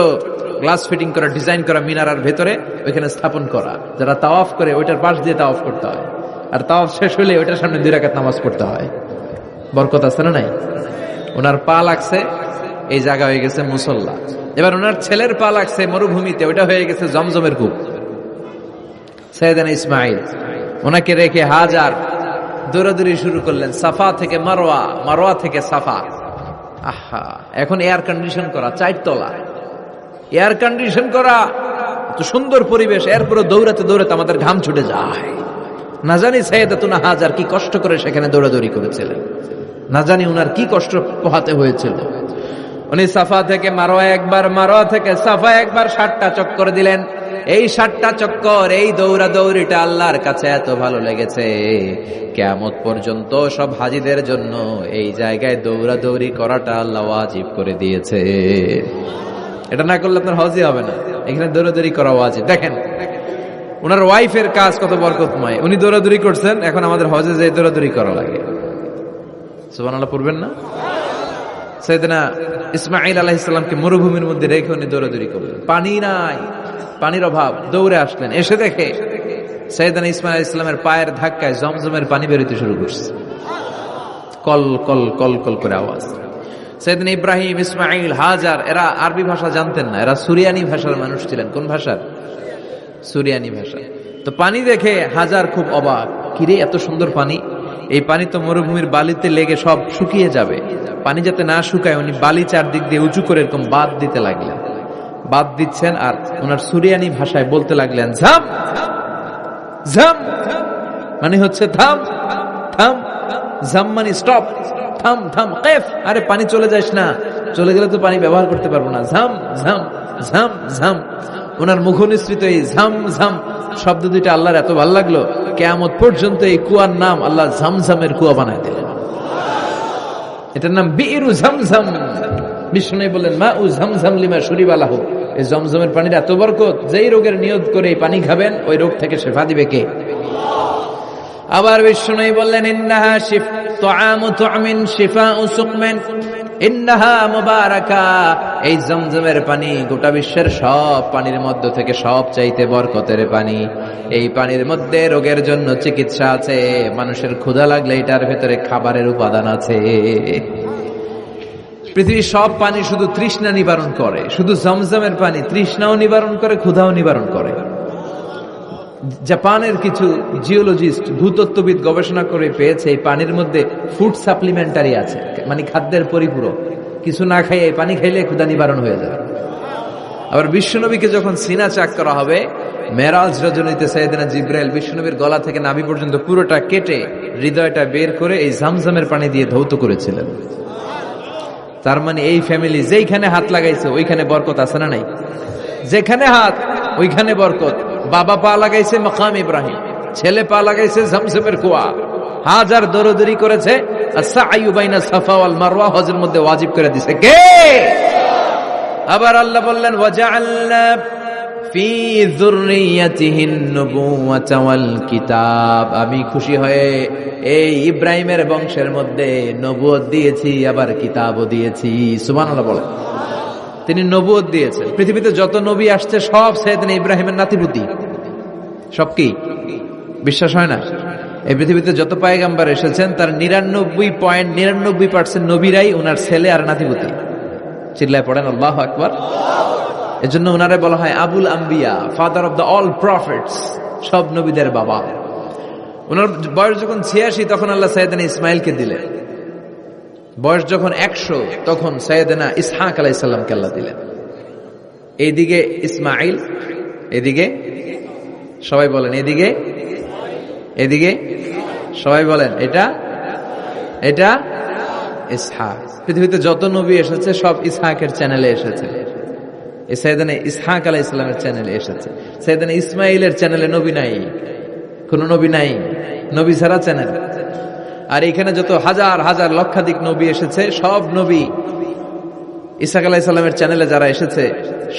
গ্লাস ফিটিং করা, ডিজাইন করা মিনারার ভেতরে ওইখানে স্থাপন করা। যারা তাওয়াফ করে ওইটার পাশ দিয়ে তাওয়াফ করতে হয়, আর তাওয়াফ শেষ হলে ওইটার সামনে 2 রাকাত নামাজ পড়তে হয়। বরকত আছে না নাই? ওনার পা লাগছে, এই জায়গা হয়ে গেছে মুসল্লা। এবার ওনার ছেলের পা লাগছে মরুভূমিতে, ওইটা হয়ে গেছে জমজমের কূপ। সাইয়েদনা ইসমাইল ওনাকে রেখে হাজার দৌড়াদৌড়ি শুরু করলেন, সাফা থেকে মারওয়া, মারওয়া থেকে সাফা। আহা, এখন এয়ার কন্ডিশন করা, 4 তলা এয়ার কন্ডিশন করা, এত সুন্দর পরিবেশ, এরপরে দৌড়াতে দৌড়াতে আমাদের ঘাম ছুটে যায়। না জানি সাইয়েদাতুনা হাজার কি কষ্ট করে সেখানে দৌড়াদৌড়ি করেছিলেন, না জানি উনার কি কষ্ট পোহাতে হয়েছিল। উনি সাফা থেকে মারওয়া একবার, মারওয়া থেকে সাফা একবার 60টা চক্কর দিলেন। এই 60টা চক্কর, এই দৌড়াদৌড়িটা আল্লাহর কাছে এত ভালো লেগেছে, কিয়ামত পর্যন্ত সব হাজীদের জন্য এই জায়গায় দৌড়াদৌড়ি করাটা আল্লাহ ওয়াজিব করে দিয়েছে। এটা না করলে আপনার হজই হবে না, এখানে দৌড়াদৌড়ি করা ওয়াজিব। দেখেন ওনার ওয়াইফের কাজ কত বরকতময়, উনি দৌড়াদৌড়ি করছেন, এখন আমাদের হজে যে দৌড়াদৌড়ি করা লাগে। সুবহানাল্লাহ পড়বেন না? সাইয়েদনা ইসমাঈল আলাইহিস সালামকে মরুভূমির মধ্যে রেখে উনি দৌড়াদৌড়ি করলেন, পানি নাই, পানির অভাব, দৌড়ে আসলেন। এসে দেখে সাইয়েদনা ইসমাঈল আলাইহিস সালামের পায়ের ধাক্কায় জমজমের পানি বেরোতে শুরু করছে, কল কল কল কল করে আওয়াজ। সাইয়েদনা ইব্রাহিম, ইসমাঈল, হাজার এরা আরবি ভাষা জানতেন না, এরা সুরিয়ানি ভাষার মানুষ ছিলেন। কোন ভাষার? সুরিয়ানি ভাষা। তো পানি দেখে হাজার খুব অবাক, কিরে এত সুন্দর পানি, এই পানি তো মরুভূমির বালিতে লেগে সব শুকিয়ে যাবে। পানি যাতে না শুকায় উনি বালি চারদিক দিয়ে উঁচু করে এরকম বাদ দিতে লাগলেন, বাদ দিচ্ছেন আর ওনার সুরিয়ানি ভাষায় বলতে লাগলেন ঝাম ঝাম, মানে হচ্ছে থাম থাম, ঝাম মানে স্টপ, থাম থাম, কেফ, আরে পানি চলে যাস না, চলে গেলে তো পানি ব্যবহার করতে পারবো না, ঝাম ঝাম ঝাম ঝাম। ওনার মুখ নিঃসৃত এই ঝাম ঝাম শব্দ দুইটা আল্লাহর এত ভালো লাগলো, কিয়ামত পর্যন্ত এই কুয়ার নাম আল্লাহ ঝমঝমের কুয়া বানায় দিলেন। এটার নাম বিইরু ঝমঝম। বিষ্ণু বললেন মা উ ঝমঝম লিমা শুরিবা লাহু, এই জমজমের পানির এত বরকত, যেই রোগের নিয়ত করে এই পানি খাবেন ওই রোগ থেকে শেফা দিবে কে? আবার বিষ্ণু বললেন ইন্নাহা তুআমু তুমিন শিফাউ সুকমিন ইন্নাহা মুবারাকা, এই জমজমের পানি গোটা বিশ্বের সব পানির মধ্য থেকে সব চাইতে বরকতের পানি। এই পানির মধ্যে রোগের জন্য চিকিৎসা আছে, মানুষের ক্ষুধা লাগলে এটার ভেতরে খাবারের উপাদান আছে। পৃথিবীর সব পানি শুধু তৃষ্ণা নিবারণ করে, শুধু জমজমের পানি তৃষ্ণাও নিবারণ করে, ক্ষুধাও নিবারণ করে। জাপানের কিছু জিওলজিস্ট, ভূতত্ত্ববিদ গবেষণা করে পেয়েছে এই পানির মধ্যে ফুড সাপ্লিমেন্টারি আছে, মানে খাদ্যের পরিপূরক। কিছু না খাইয়ে এই পানি খাইলে ক্ষুধা নিবারণ হয়ে যাবে। আবার বিশ্বনবীকে যখন সিনা চাক করা হবে, মেরাজ রজনীতে সাইয়েদনা জিবরাইল বিশ্বনবীর গলা থেকে নাভি পর্যন্ত পুরোটা কেটে হৃদয়টা বের করে এই জামজামের পানি দিয়ে ধৌত করেছিলেন। তার মানে এই ফ্যামিলি যেইখানে হাত লাগাইছে ওইখানে বরকত আছে না নাই? যেখানে হাত ওইখানে বরকত। বাবা পা লাগাইছে মাকাম ইব্রাহিম, ছেলে পা লাগাইছে জমজমের কুয়া, হাজার দরদরি করেছে আস-সা'য়ু বাইনা সাফা ওয়াল মারওয়া, হজের মধ্যে ওয়াজিব করে দিয়েছে কে? আবার আল্লাহ বললেন ওয়াজআলনা ফি যুররিয়াতিহিন নুবুওয়াতা ওয়াল কিতাব, আমি খুশি হয়ে এই ইব্রাহিমের বংশের মধ্যে নবুয়ত দিয়েছি, আবার কিতাবও দিয়েছি। সুবহানাল্লাহ বলেন। তিনি নবুয়ত দিয়েছেন। পৃথিবীতে যত নবী আসছে সব সাইয়েদনা ইব্রাহিমের নাতিপুতি। সব কি বিশ্বাস হয় না? এই পৃথিবীতে যত পয়গম্বর এসেছেন তার 99.99% নবীরাই ওনার ছেলে আর নাতিপুতি। চিল্লায় পড়েন আল্লাহু আকবার। এজন্য ওনারে বলা হয় আবুল আম্বিয়া, father of the all prophets, সব নবীদের বাবা। ওনার বয়স যখন 86 তখন আল্লাহ সাইয়েদনা ইসমাইলকে দিলেন। বয়স যখন 100 তখন সাইয়েদনা ইসহাক আলাইহিস সালামকে আল্লাহ দিলেন। এইদিকে ইসমাইল, এদিকে সবাই বলেন এদিকে, এদিকে সবাই বলেন এটা এটা ইসহাক। পৃথিবীতে যত নবী এসেছে সব ইসহাকের চ্যানেলে এসেছে। এই সাইয়েদনা ইসহাক আলাইহিস সালামের চ্যানেলে এসেছে। সাইয়েদনা ইসমাইলের চ্যানেলে নবী নাই, কোন নবী নাই, নবী ছাড়া চ্যানেল। আর এখানে যত হাজার হাজার লক্ষাধিক নবী এসেছে সব নবী ইসহাক আলাইহিস সালামের চ্যানেলে যারা এসেছে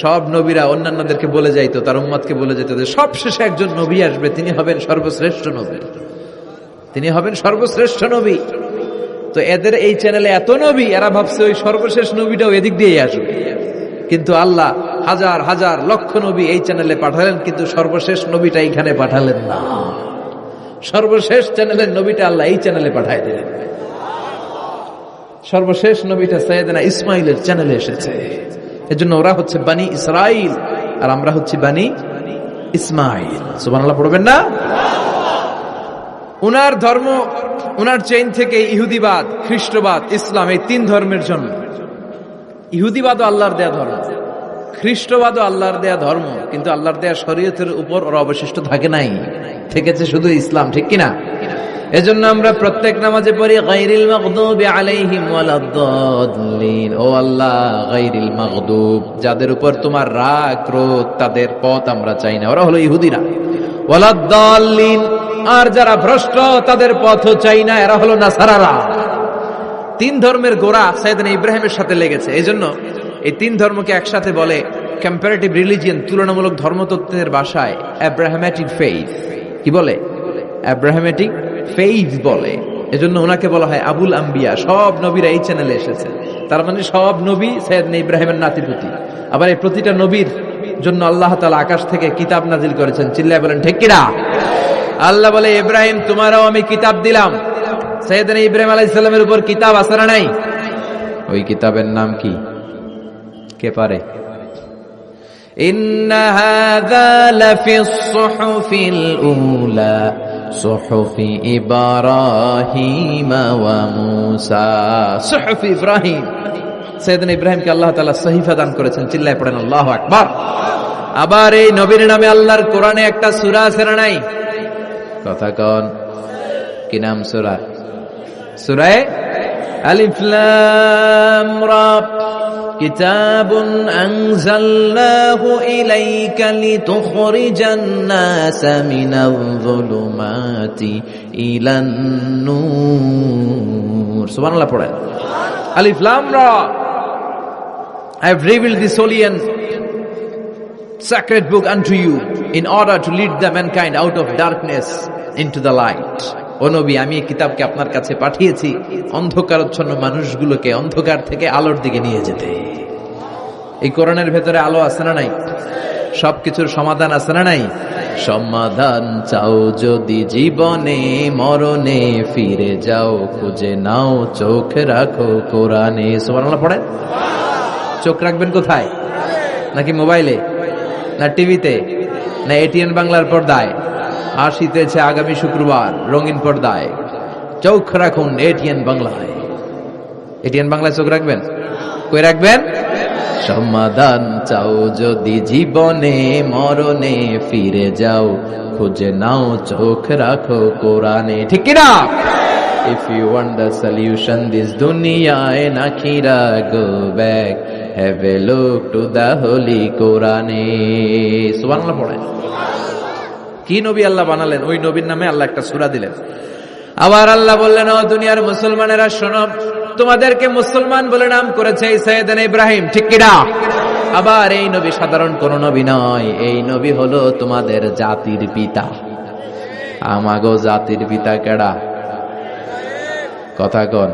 সব নবীরা অন্যান্যদেরকে বলে যাইতো, তার উম্মতকে বলে যেত যে সবশেষে একজন নবী আসবে, তিনি হবেন সর্বশ্রেষ্ঠ নবী, তিনি হবেন সর্বশ্রেষ্ঠ নবী। তো এদের এই চ্যানেলে এত নবী, এরা ভাবছে ওই সর্বশেষ নবীটাও এদিক দিয়েই আসবে। কিন্তু আল্লাহ হাজার হাজার লক্ষ নবী এই চ্যানেলে পাঠালেন, কিন্তু সর্বশেষ নবীটা এইখানে পাঠালেন না। সর্বশেষ চ্যানেলের নবীটা আল্লাহ এই চ্যানেলে পাঠায় দিলেন। সর্বশেষ নবীটা সাইয়েদনা ইসমাইলের চ্যানেলে এসেছে। এজন্য ওরা হচ্ছে বানি ইসরাইল আর আমরা হচ্ছি বানি ইসমাইল। সুবহানাল্লাহ পড়বেন না? উনার ধর্ম, উনার চেইন থেকে ইহুদিবাদ, খ্রিস্টবাদ, ইসলাম, এই তিন ধর্মের জন্য। ইহুদিবাদও আল্লাহর দেয়া ধর্ম, খ্রিস্টবাদও আল্লাহর দেয়া ধর্ম, কিন্তু আল্লাহর দেয়া শরীয়তের উপর ওরা অবশিষ্ট থাকে নাই, থেকেছে শুধু ইসলাম। ঠিক কিনা? এজন্য আমরা প্রত্যেক নামাজে পড়ি গায়রিল মাগদুবি আলাইহিম ওয়ালাদ-দাল্লিন। ও আল্লাহ, গায়রিল মাগদুব, যাদের উপর তোমার রাগ ক্রোধ, তাদের পথ আমরা চাই না, ওরা হলো ইহুদিরা। ওয়ালাদ-দাল্লিন, আর যারা ভ্রষ্ট তাদের পথও চাই না, এরা হলো নাসারারা। তিন ধর্মের গোড়া সাইয়েদনা ইব্রাহিমের সাথে লেগেছে। এজন্য এই তিন ধর্মকে একসাথে বলে কম্পারেটিভ রিলিজিয়ন, তুলনামূলক ধর্মতত্ত্বের ভাষায় অ্যাব্রাহামেটিক ফেইথ। কি বলে? অ্যাব্রাহামেটিক ফেইথ বলে। এজন্য ওনাকে বলা হয় আবুল আম্বিয়া। সব নবীরা এই চ্যানেলে এসেছে, তার মানে সব নবী সাইয়েদনা ইব্রাহিমের নাতিপুতি। আবার এই প্রতিটা নবীর জন্য আল্লাহ তাআলা আকাশ থেকে কিতাব নাজিল করেছেন। চিল্লায় বলেন ঠিক কিনা? আল্লাহ বলে ইব্রাহিম তোমারও আমি কিতাব দিলাম। সাইয়েদনা ইব্রাহিম আলাইহিস সালামের উপর কিতাব আছে না নাই? ওই কিতাবের নাম কি? কে পারে? ইন্না হাযা লাফিস সুহুফিল উলা সুহুফি ইব্রাহিম ওয়া মূসা। সুহুফি ইব্রাহিম, সাইয়েদনা ইব্রাহিমকে আল্লাহ তাআলা সহিফা দান করেছেন। চিল্লায় পড়েন আল্লাহু আকবার। আবার এই নবীর নামে আল্লাহর কোরআনে একটা সূরা আছে না নাই? কথা কোন? কি নাম সূরা? সূরা আলিফ লাম রা। কিতাবুন আনজালনাহু ইলাইকা লিতুখরিজান নাসা মিনাল যুলুমাতি ইলান নূর। সুবহানাল্লাহ পড়েন। আলিফ লাম রা। I have revealed this holy and sacred book unto you in order to lead the mankind out of darkness into the light. ও নবী, আমি এই কিতাবকে আপনার কাছে পাঠিয়েছি অন্ধকারাচ্ছন্ন মানুষগুলোকে অন্ধকার থেকে আলোর দিকে নিয়ে যেতে। এই কোরআনের ভেতরে আলো আছে না নাই? সবকিছুর সমাধান আছে না নাই? সমাধান চাও যদি জীবনে মরণে, ফিরে যাও খুঁজে নাও চোখ রাখো কোরআনে। সুবহানাল্লাহ পড়েন। চোখ রাখবেন কোথায়? নাকি মোবাইলে, না টিভিতে, না এটিএন বাংলার পর্দায়? আসিতেছে আগামী শুক্রবার রঙিন পর্দায়, চোখ রাখুন এটিএন বাংলায়। এটিএন বাংলায় চোখ রাখবেন? কই রাখবেন? সমাধান চাও যদি জীবনে মরণে, ফিরে যাও খুঁজে নাও চোখ রাখো কোরআনে। ঠিক কিনা? If you want the solution this dunya and akhirah, go back, have a look to the holy Quran. সুবহানাল্লাহ পড়েন। কি নবী আল্লাহ বানালেন, ওই নবীর নামে আল্লাহ একটা সূরা দিলেন। আবার আল্লাহ বললেন, ও দুনিয়ার মুসলমানেরা শোনো, তোমাদেরকে মুসলমান বলে নাম করেছে সাইয়েদনা ইব্রাহিম। ঠিক কিনা? আবার এই নবী সাধারণ কোন নবী নয়, এই নবী হলো তোমাদের জাতির পিতা। আমাগো জাতির পিতা কেডা? কথা কন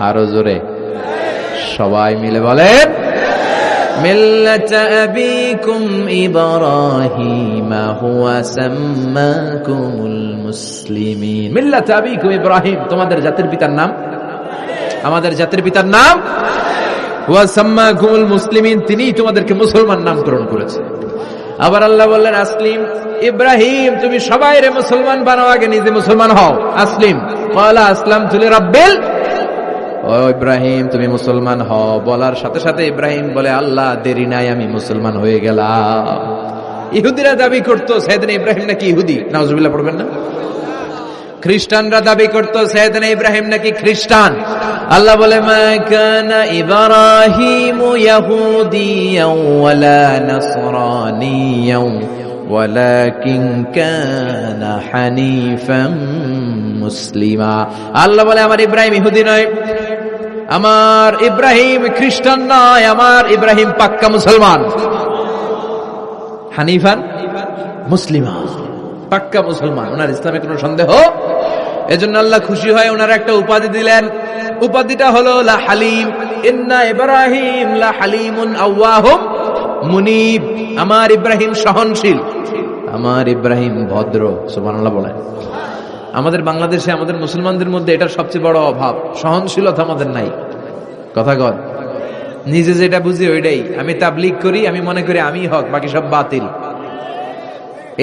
আরো জোরে, সবাই মিলে বলেন, মিল্লাতা আবিকুম ইব্রাহিম হুয়া সাম্মাকুমুল মুসলিমিন। মিল্লাতা আবিকুম ইব্রাহিম, তোমাদের জাতির পিতার নাম, আমাদের জাতির পিতার নাম হুয়া সাম্মাকুমুল মুসলিমিন, তিনিই তোমাদেরকে মুসলমান নামকরণ করেছে। আবার আল্লাহ বললেন, আসলিম ইব্রাহিম, তুমি সবাইরে মুসলমান বানাও, আগে নিজে মুসলমান হও। আসলিম ক্বালা আসলামতু লিরাব্বিল, ও ইব্রাহিম তুমি মুসলমান হও। বলার সাথে সাথে ইব্রাহিম বলে, আল্লাহ দেরি নাই, আমি মুসলমান হয়ে গেলাম। ইহুদিরা দাবি করতো সাইয়েদনা ইব্রাহিম নাকি ইহুদি, নাউজুবিল্লাহ পড়বেন না? খ্রিস্টানরা দাবি করতো সাইয়েদনা ইব্রাহিম নাকি খ্রিস্টান। আল্লাহ বলে, মা কানা ইব্রাহিমু ইয়াহুদিয়াও ওয়ালা নাসরানিয়াও ওয়ালাকিন কানা হানিফাম মুসলিমা। আল্লাহ বলে, আমার ইব্রাহিম ইহুদি নয়, আমার ইব্রাহিম খ্রিস্টান নয়, আমার ইব্রাহিম পাক্কা মুসলমান। হানিফান মুসলিমা, পাক্কা মুসলমান, ওনার ইসলামে কোনো সন্দেহ। এজন্য আল্লাহ খুশি হয়, ওনার একটা উপাধি দিলেন। উপাধিটা হলো লা হালিম। ইন্না ইব্রাহিম লা হালিমুন আওয়াহুম মুনিব, আমার ইব্রাহিম সহনশীল, আমার ইব্রাহিম ভদ্র। সুবহানাল্লাহ বলেন। আমাদের বাংলাদেশে আমাদের মুসলমানদের মধ্যে এটার সবচেয়ে বড় অভাব, সহনশীলতা আমাদের নাই। কথা কন, নিজে যেটা বুঝি ওইটাই। আমি তাবলীগ করি, আমি মনে করি আমি হক, বাকি সব বাতিল।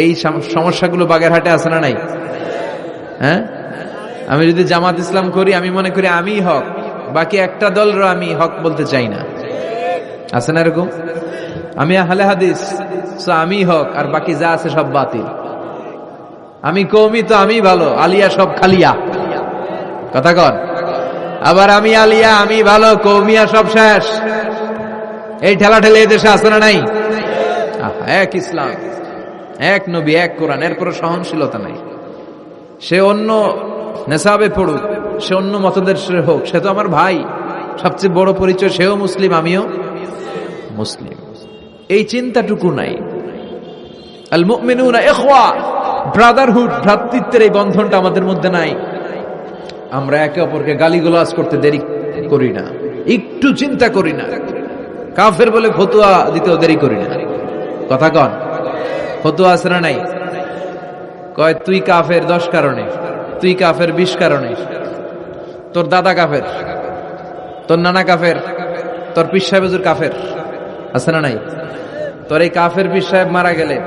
এই সমস্যাগুলো বাগেরহাটে আছে না নাই? হ্যাঁ, আমি যদি জামাত ইসলাম করি, আমি মনে করি আমি হক, বাকি একটা দলর আমি হক বলতে চাই না। আছে না এরকম? আমি আহলে হাদিস, আমি হক, আর বাকি যা আছে সব বাতিল। আমি কওমি, তো আমি ভালো, আলিয়া সব খালিয়া। কথা কন। আবার আমি আলিয়া, আমি ভালো, কওমিয়া সব শেষ। এই ঠেলা ঠেলে এই দেশে আছে না নাই? এক ইসলাম, এক নবী, এক কোরআন, এর কোনো সহনশীলতা নাই। সে অন্য নেশাবে পড়ুক, সে অন্য মতদর্শের হোক, সে তো আমার ভাই। সবচেয়ে বড় পরিচয়, সেও মুসলিম, আমিও মুসলিম। এই চিন্তাটুকু নাই। আল মুমিনুনা ইখওয়া, ব্রাদারহুড, ভ্রাতৃত্বের এই বন্ধনটা আমাদের মধ্যে নাই। আমরা একে অপরকে গালিগালাজ করতে দেরি করি না, একটু চিন্তা করি না। কাফের বলে ফতোয়া দিতেও দেরি করি না। কথা কন, ফতোয়া আছে না নাই? কয় তুই কাফের 10 কারণে, তুই কাফের 20 কারণে, তোর দাদা কাফের, তোর নানা কাফের, তোর পীর সাহেব হুজুর কাফের। আছে না নাই? তোর এই কাফের পীর সাহেব মারা গেলে,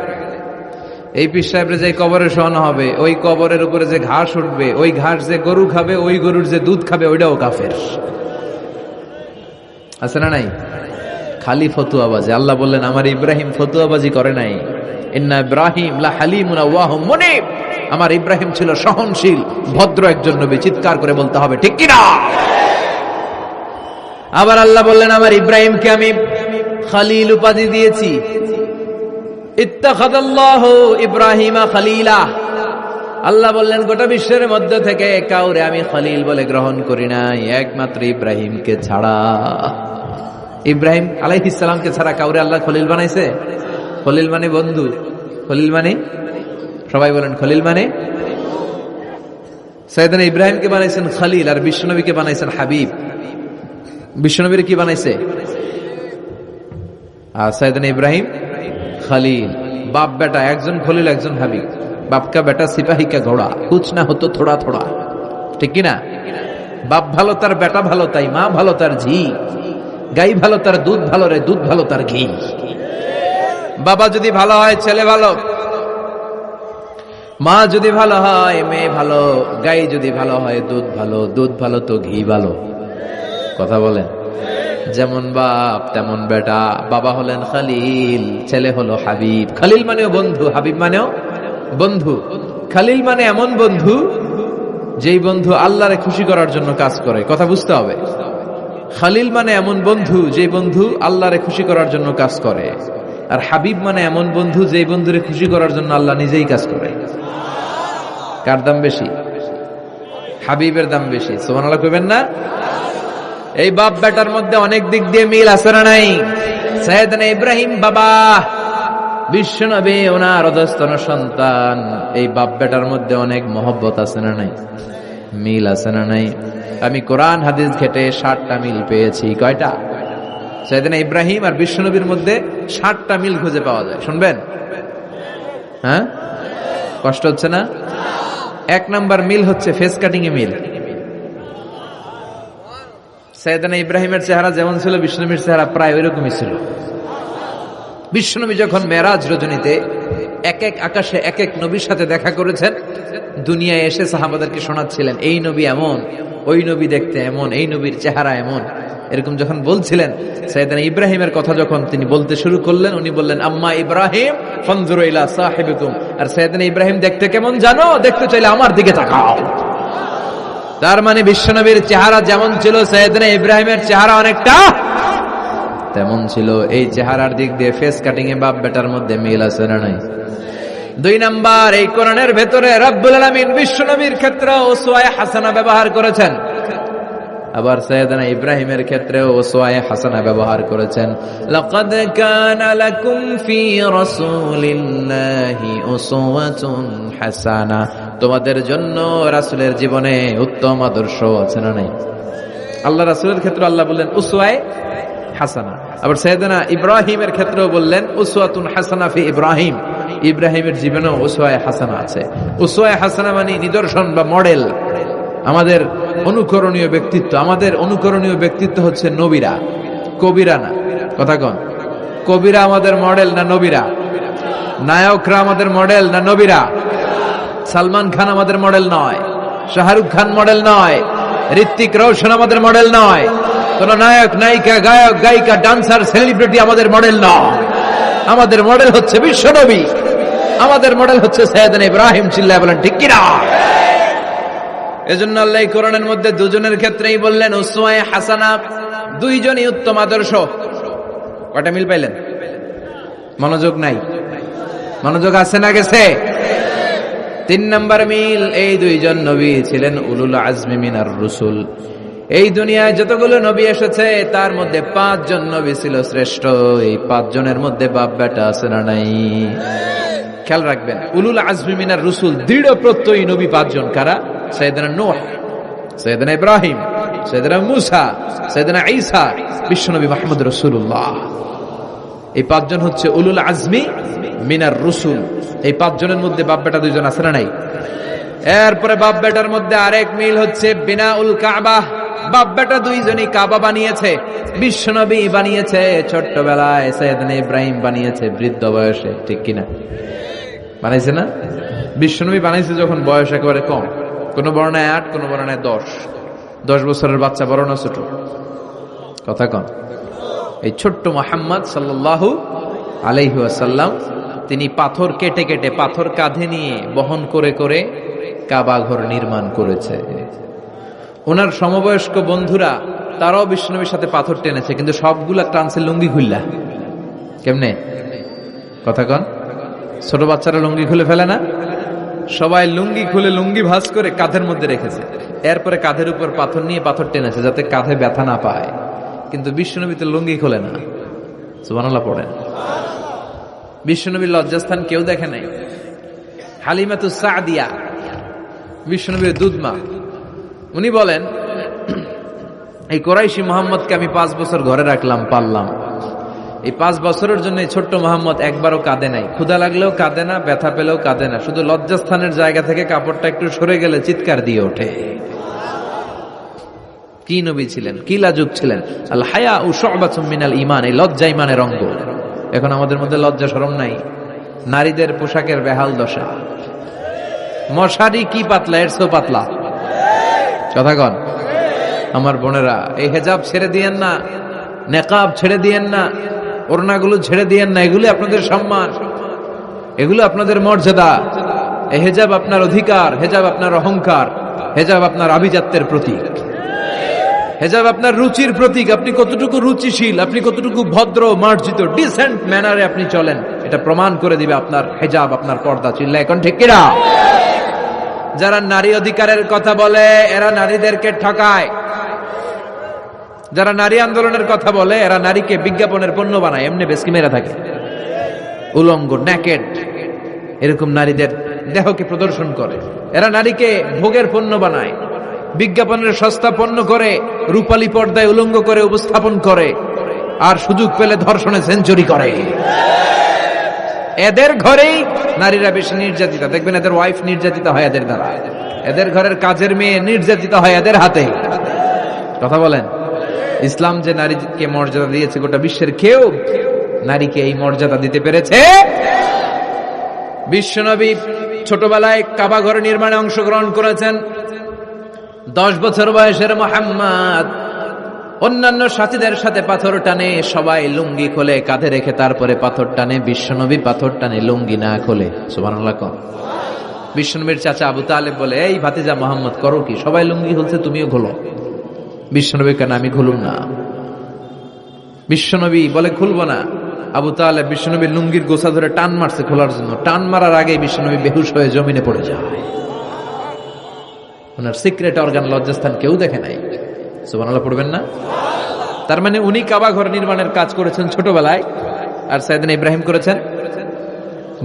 এই পীর সাহেবের যে কবরে শোয়ানো হবে, ওই কবরের উপরে যে ঘাস উঠবে, ওই ঘাস যে গরু খাবে, ওই গরুর যে দুধ খাবে, ওইটাও কাফের। আছে না নাই? খালি ফতুয়াবাজি। আল্লাহ বললেন, আমার ইব্রাহিম ফতুয়াবাজি করে নাই। ইন্না ইব্রাহিম লা হালিমুন আওয়াহুম মুনিব, আমার ইব্রাহিম ছিল সহনশীল, ভদ্র একজন নবী। চিৎকার করে বলতে হবে, ঠিক কিনা? আবার আল্লাহ বললেন, আমার ইব্রাহিমকে আমি খালিল উপাধি দিয়েছি। ইত্তাখাযাল্লাহু ইব্রাহিমা খালিলা। আল্লাহ বললেন, গোটা বিশ্বের মধ্যে থেকে কাউরে আমি খলিল বলে গ্রহণ করি নাই, একমাত্র ইব্রাহিমকে ছাড়া। ইব্রাহিম আলাইহিস সালামকে ছাড়া কাউরে আল্লাহ খলিল বানাইছে? খলিল মানে বন্ধু, খলিল মানে সবাই বলেন খলিল মানে? সাইয়েদনা ইব্রাহিমকে বানাইছেন খলিল, আর বিশ্বনবীকে বানাইছেন হাবিব। বিশ্বনবীর কি বানাইছে? আর সাইয়েদনা ইব্রাহিম খলিল। বাপ বেটা, একজন খলিল একজন হাবিব। বাপ কা বেটা সিপাহী কা ঘোড়া, কুছ না হতো থোড়া থোড়া, ঠিক কিনা? বাপ ভালো তার বেটা ভালো তাই, মা ভালো তার ঝি, গাই ভালো তার দুধ ভালো রে, দুধ ভালো তার ঘি। বাবা যদি ভালো হয় ছেলে ভালো, মা যদি ভালো হয় মেয়ে ভালো, গাই যদি ভালো হয় দুধ ভালো, দুধ ভালো তো ঘি ভালো। কথা বলেন? যেমন বাপ তেমন বেটা। বাবা হলেন খলিল, ছেলে হলো হাবিব। খলিল মানেও বন্ধু, হাবিব মানেও বন্ধু। খলিল মানে এমন বন্ধু যেই বন্ধু আল্লাহরে খুশি করার জন্য কাজ করে। কথা বুঝতে হবে। খলিল মানে এমন বন্ধু যেই বন্ধু আল্লাহরে খুশি করার জন্য কাজ করে। আর হাবিব মানে এমন বন্ধু যেই বন্ধুরে খুশি করার জন্য আল্লাহ নিজেই কাজ করে। কার দাম বেশি? হাবিবের দাম বেশি। সুবহানাল্লাহ কইবেন না? এই বাপ বেটার মধ্যে অনেক দিক দিয়ে মিল আছে না নাই? সাইয়েদনা ইব্রাহিম বাবা, বিশ্বনবী ওনার অধস্তন সন্তান। এই বাপ বেটার মধ্যে অনেক মহব্বত আছে না নাই? মিল আছে না নাই? আমি কোরআন হাদিস ঘেটে 60টা মিল পেয়েছি। কয়টা? সাইয়েদনা ইব্রাহিম আর বিশ্বনবীর মধ্যে 60টা মিল খুঁজে পাওয়া যায়। শুনবেন? হ্যাঁ, কষ্ট হচ্ছে না? 1 নাম্বার মিল হচ্ছে ফেস কাটিং এ মিল। সাইয়েদনা ইব্রাহিমের চেহারা যেমন ছিল, বিশ্বনবীর চেহারা প্রায় ওইরকমই ছিল। বিশ্বনবী যখন মেরাজ রজনীতে এক এক আকাশে এক এক নবীর সাথে দেখা করেছেন, দুনিয়ায় এসে সাহাবাদেরকে শোনাচ্ছিলেন এই নবী এমন, ওই নবী দেখতে এমন, এই নবীর চেহারা এমন। এরকম যখন বলছিলেন, সাইয়েদনা ইব্রাহিমের কথা যখন তিনি বলতে শুরু করলেন, উনি বললেন আম্মা ইব্রাহিম ফানজুরু ইলা সাহিবিকুম। আর সাইয়েদনা ইব্রাহিম দেখতে কেমন জানো? দেখতে চাইলে আমার দিকে তাকাও। তার মানে বিশ্বনবীর চেহারা যেমন ছিল, সাইয়েদনা ইব্রাহিমের চেহারা অনেকটা তেমন ছিল। এই চেহারার দিক দিয়ে ফেস কাটিং এ বাপ বেটার মধ্যে মিল আছে না নাই? 2 নাম্বার, এই কোরআনের ভেতরে রব্বুল আলামিন বিশ্বনবীর ক্ষেত্রে উসওয়ায়ে হাসানা ব্যবহার করেছেন, আবার সাইয়েদনা ইব্রাহিমের ক্ষেত্রেও উসওয়ায়ে হাসানা ব্যবহার করেছেন। লাকাদ কানা লাকুম ফি রাসূলিল্লাহি উসওয়াতুন হাসানা। তোমাদের জন্য রাসূলের জীবনে উত্তম আদর্শ আছে না নাই? আল্লাহ রাসূলের ক্ষেত্রে আল্লাহ বললেন উসওয়ায়ে হাসানা। আবার সাইয়েদনা ইব্রাহিমের ক্ষেত্রেও বললেন উসওয়াতুন হাসানা ফি ইব্রাহিম। ইব্রাহিমের জীবনেও উসওয়ায়ে হাসানা আছে। উসওয়ায়ে হাসানা মানে নিদর্শন বা মডেল, আমাদের অনুকরণীয় ব্যক্তিত্ব। আমাদের অনুকরণীয় ব্যক্তিত্ব হচ্ছে নবীরা, কবিরা না। কথা কন, কবিরা আমাদের মডেল না নবীরা? নায়করা আমাদের মডেল না নবীরা? সালমান খান আমাদের মডেল নয়, শাহরুখ খান মডেল নয়, ঋত্বিক রোশন আমাদের মডেল নয়, কোন নায়ক নায়িকা গায়ক গায়িকা ডান্সার সেলিব্রিটি আমাদের মডেল নয়। আমাদের মডেল হচ্ছে বিশ্বনবী, আমাদের মডেল হচ্ছে সাইয়েদনা ইব্রাহিম। চিল্লায় বলেন ঠিক কিনা? এজন্য আল্লাহ কোরআনের মধ্যে দুজনের ক্ষেত্রেই বললেন উসওয়ায়ে হাসানা, দুইজনই উত্তম আদর্শ। কয়টা মিল পাইলেন? মনোযোগ নাই? মনোযোগ আছে না গেছে? 3 নাম্বার মিল, এই দুইজন নবী ছিলেন উলুল আজমি মিনার রুসুল। এই দুনিয়ায় যতগুলো নবী এসেছে তার মধ্যে 5 জন নবী ছিল শ্রেষ্ঠ। এই 5 জনের মধ্যে বাপ বেটা আছে না নাই? খেয়াল রাখবেন, উলুল আজমি মিনার রুসুল দৃঢ় প্রত্যয়ী নবী 5 জন। কারা? সাইয়েদনা নূহ, সাইয়েদনা ইব্রাহিম, সাইয়েদনা মূসা, সাইয়েদনা ঈসা, বিশ্বনবী মুহাম্মদ রাসূলুল্লাহ। এই 5 জন হচ্ছে উলুল আজমি মিনার রুসুল। এই 5 জনের মধ্যে বাপ বেটা 2 জন আছে না নাই? এরপরে বাপ বেটার মধ্যে আরেক মিল হচ্ছে বিনাউল কাবা। বাপ বেটা 2 জনই কাবা বানিয়েছে। বিশ্বনবী বানিয়েছে ছোট্টবেলায়, সাইয়েদনা ইব্রাহিম বানিয়েছে বৃদ্ধ বয়সে। ঠিক কিনা? বানাইছে না? বিশ্বনবী বানাইছে যখন বয়স একেবারে কম। কোন বর্ণায় 8, কোন বর্ণায় 10 বছরের বাচ্চা, বড় না ছোট? কথা কন। এই ছোট্ট মুহাম্মদ সাল্লাল্লাহু আলাইহি ওয়াসাল্লাম তিনি পাথর কেটে কেটে, পাথর কাঁধে নিয়ে বহন করে করে কাবা ঘর নির্মাণ করেছে। ওনার সমবয়স্ক বন্ধুরা তারাও বিশ্বনবীর সাথে পাথর টেনেছে, কিন্তু সবগুলা টানছে লুঙ্গি খুললা। কেমনে? কথা কন। ছোট বাচ্চারা লুঙ্গি খুলে ফেলে না? সবাই লুঙ্গি খুলে লুঙ্গি ভাঁজ করে কাঁধের মধ্যে রেখেছে। এরপরে কাঁধের উপর পাথর নিয়ে পাথর টেনেছে যাতে কাঁধে ব্যথা না পায়। কিন্তু বিশ্বনবী তো লুঙ্গি খোলে না। সুবহানাল্লাহ পড়েন। বিশ্বনবীর লজ্জাস্থান কেউ দেখে নাই। হালিমাতুস সাদিয়া, বিশ্বনবীর দুধমা, উনি বলেন এই কুরাইশি মুহাম্মদকে আমি 5 বছর ঘরে রাখলাম, পাললাম। এই 5 বছরের জন্য এই ছোট্ট মুহাম্মদ একবারও কাঁদে নাই, ক্ষুধা লাগলেও কাঁদে না, ব্যথা পেলেও কাঁদে না, শুধু লজ্জাস্থানের জায়গা থেকে কাপড়টা একটু সরে গেলে চিৎকার দিয়ে ওঠে। কি নবী ছিলেন, কি লাজুক ছিলেন। আল হায়া শু'বাতুম মিনাল ঈমান, এই লজ্জা ঈমানের অঙ্গ। এখন আমাদের মধ্যে লজ্জা শরম নাই। নারীদের পোশাকের বেহাল দশা, মশারি কি পাতলা, এর চেয়েও পাতলা। কথা কন আমার বোনেরা, এই হেজাব ছেড়ে দিয়েন না, নেকাব ছেড়ে দিয়েন না, ওড়নাগুলো ছেড়ে দিয়েন না। এগুলো আপনাদের সম্মান, এগুলো আপনাদের মর্যাদা। এই হেজাব আপনার অধিকার, হেজাব আপনার অহংকার, হেজাব আপনার আভিজাত্যের প্রতীক, হেজাব আপনার রুচির প্রতীক। আপনি কতটুকু রুচিশীল, আপনি কতটুকু ভদ্র, মার্জিত, ডিসেন্ট ম্যানারে আপনি চলেন, এটা প্রমাণ করে দিবে আপনার হেজাব, আপনার পর্দা। চিল্লা এখন ঠিক কিনা? যারা নারী অধিকারের কথা বলে এরা নারীদেরকে ঠকায়, যারা নারী আন্দোলনের কথা বলে এরা নারীকে বিজ্ঞাপনের পণ্য বানায়, এমনি বেশকি মেরা থাকে, উলঙ্গ, নেকেড, এরকম নারীদের দেহকে প্রদর্শন করে। এরা নারীকে ভোগের পণ্য বানায়, বিজ্ঞাপনের সস্তা পণ্য করে, রূপালী পর্দায় উলঙ্গ করে উপস্থাপন করে, আর সুযোগ পেলে ধর্ষণে সেঞ্চুরি করে। এদের ঘরেই নারীরা বেশি নির্যাতিতা। দেখবেন এদের ওয়াইফ নির্যাতিত হয় এদের দ্বারা, এদের ঘরের কাজের মেয়ে নির্যাতিত হয় এদের হাতে। কথা বলেন, ইসলাম যে নারীকে মর্যাদা দিয়েছে, গোটা বিশ্বের কেউ নারীকে এই মর্যাদা দিতে পেরেছে? বিশ্বনবী ছোটবেলায় কাবা ঘর নির্মাণে অংশগ্রহণ করেছেন। 10 বছর বয়সের মুহাম্মদ অন্যান্য সাথীদের সাথে পাথর টানে, সবাই লুঙ্গি খোলে কাঁধে রেখে, তারপরে পাথর টানে। বিশ্বনবী পাথর টানে লুঙ্গি না খোলে। সুবহানাল্লাহ। বিশ্বনবীর চাচা আবু তালেব বলে, এই ভাতিজা মুহাম্মদ করো কি, সবাই লুঙ্গি খুলছে তুমিও খোলো। বিশ্বনবী কেন, আমি খুলুম না। বিশ্বনবী বলে খুলবো না। আবু তালেব বিশ্বনবীর লুঙ্গির গোছা ধরে টান মারছে খোলার জন্য, টান মারার আগে বিশ্বনবী বেহুশ হয়ে জমিনে পড়ে যায়। ওনার সিক্রেট অর্গান, লজ্জাস্থান কেউ দেখে নাই। সুবহানাল্লাহ পড়বেন না? তার মানে উনি কাবা ঘর নির্মাণের কাজ করেছেন ছোটবেলায়, আর সাইয়েদনা ইব্রাহিম করেছেন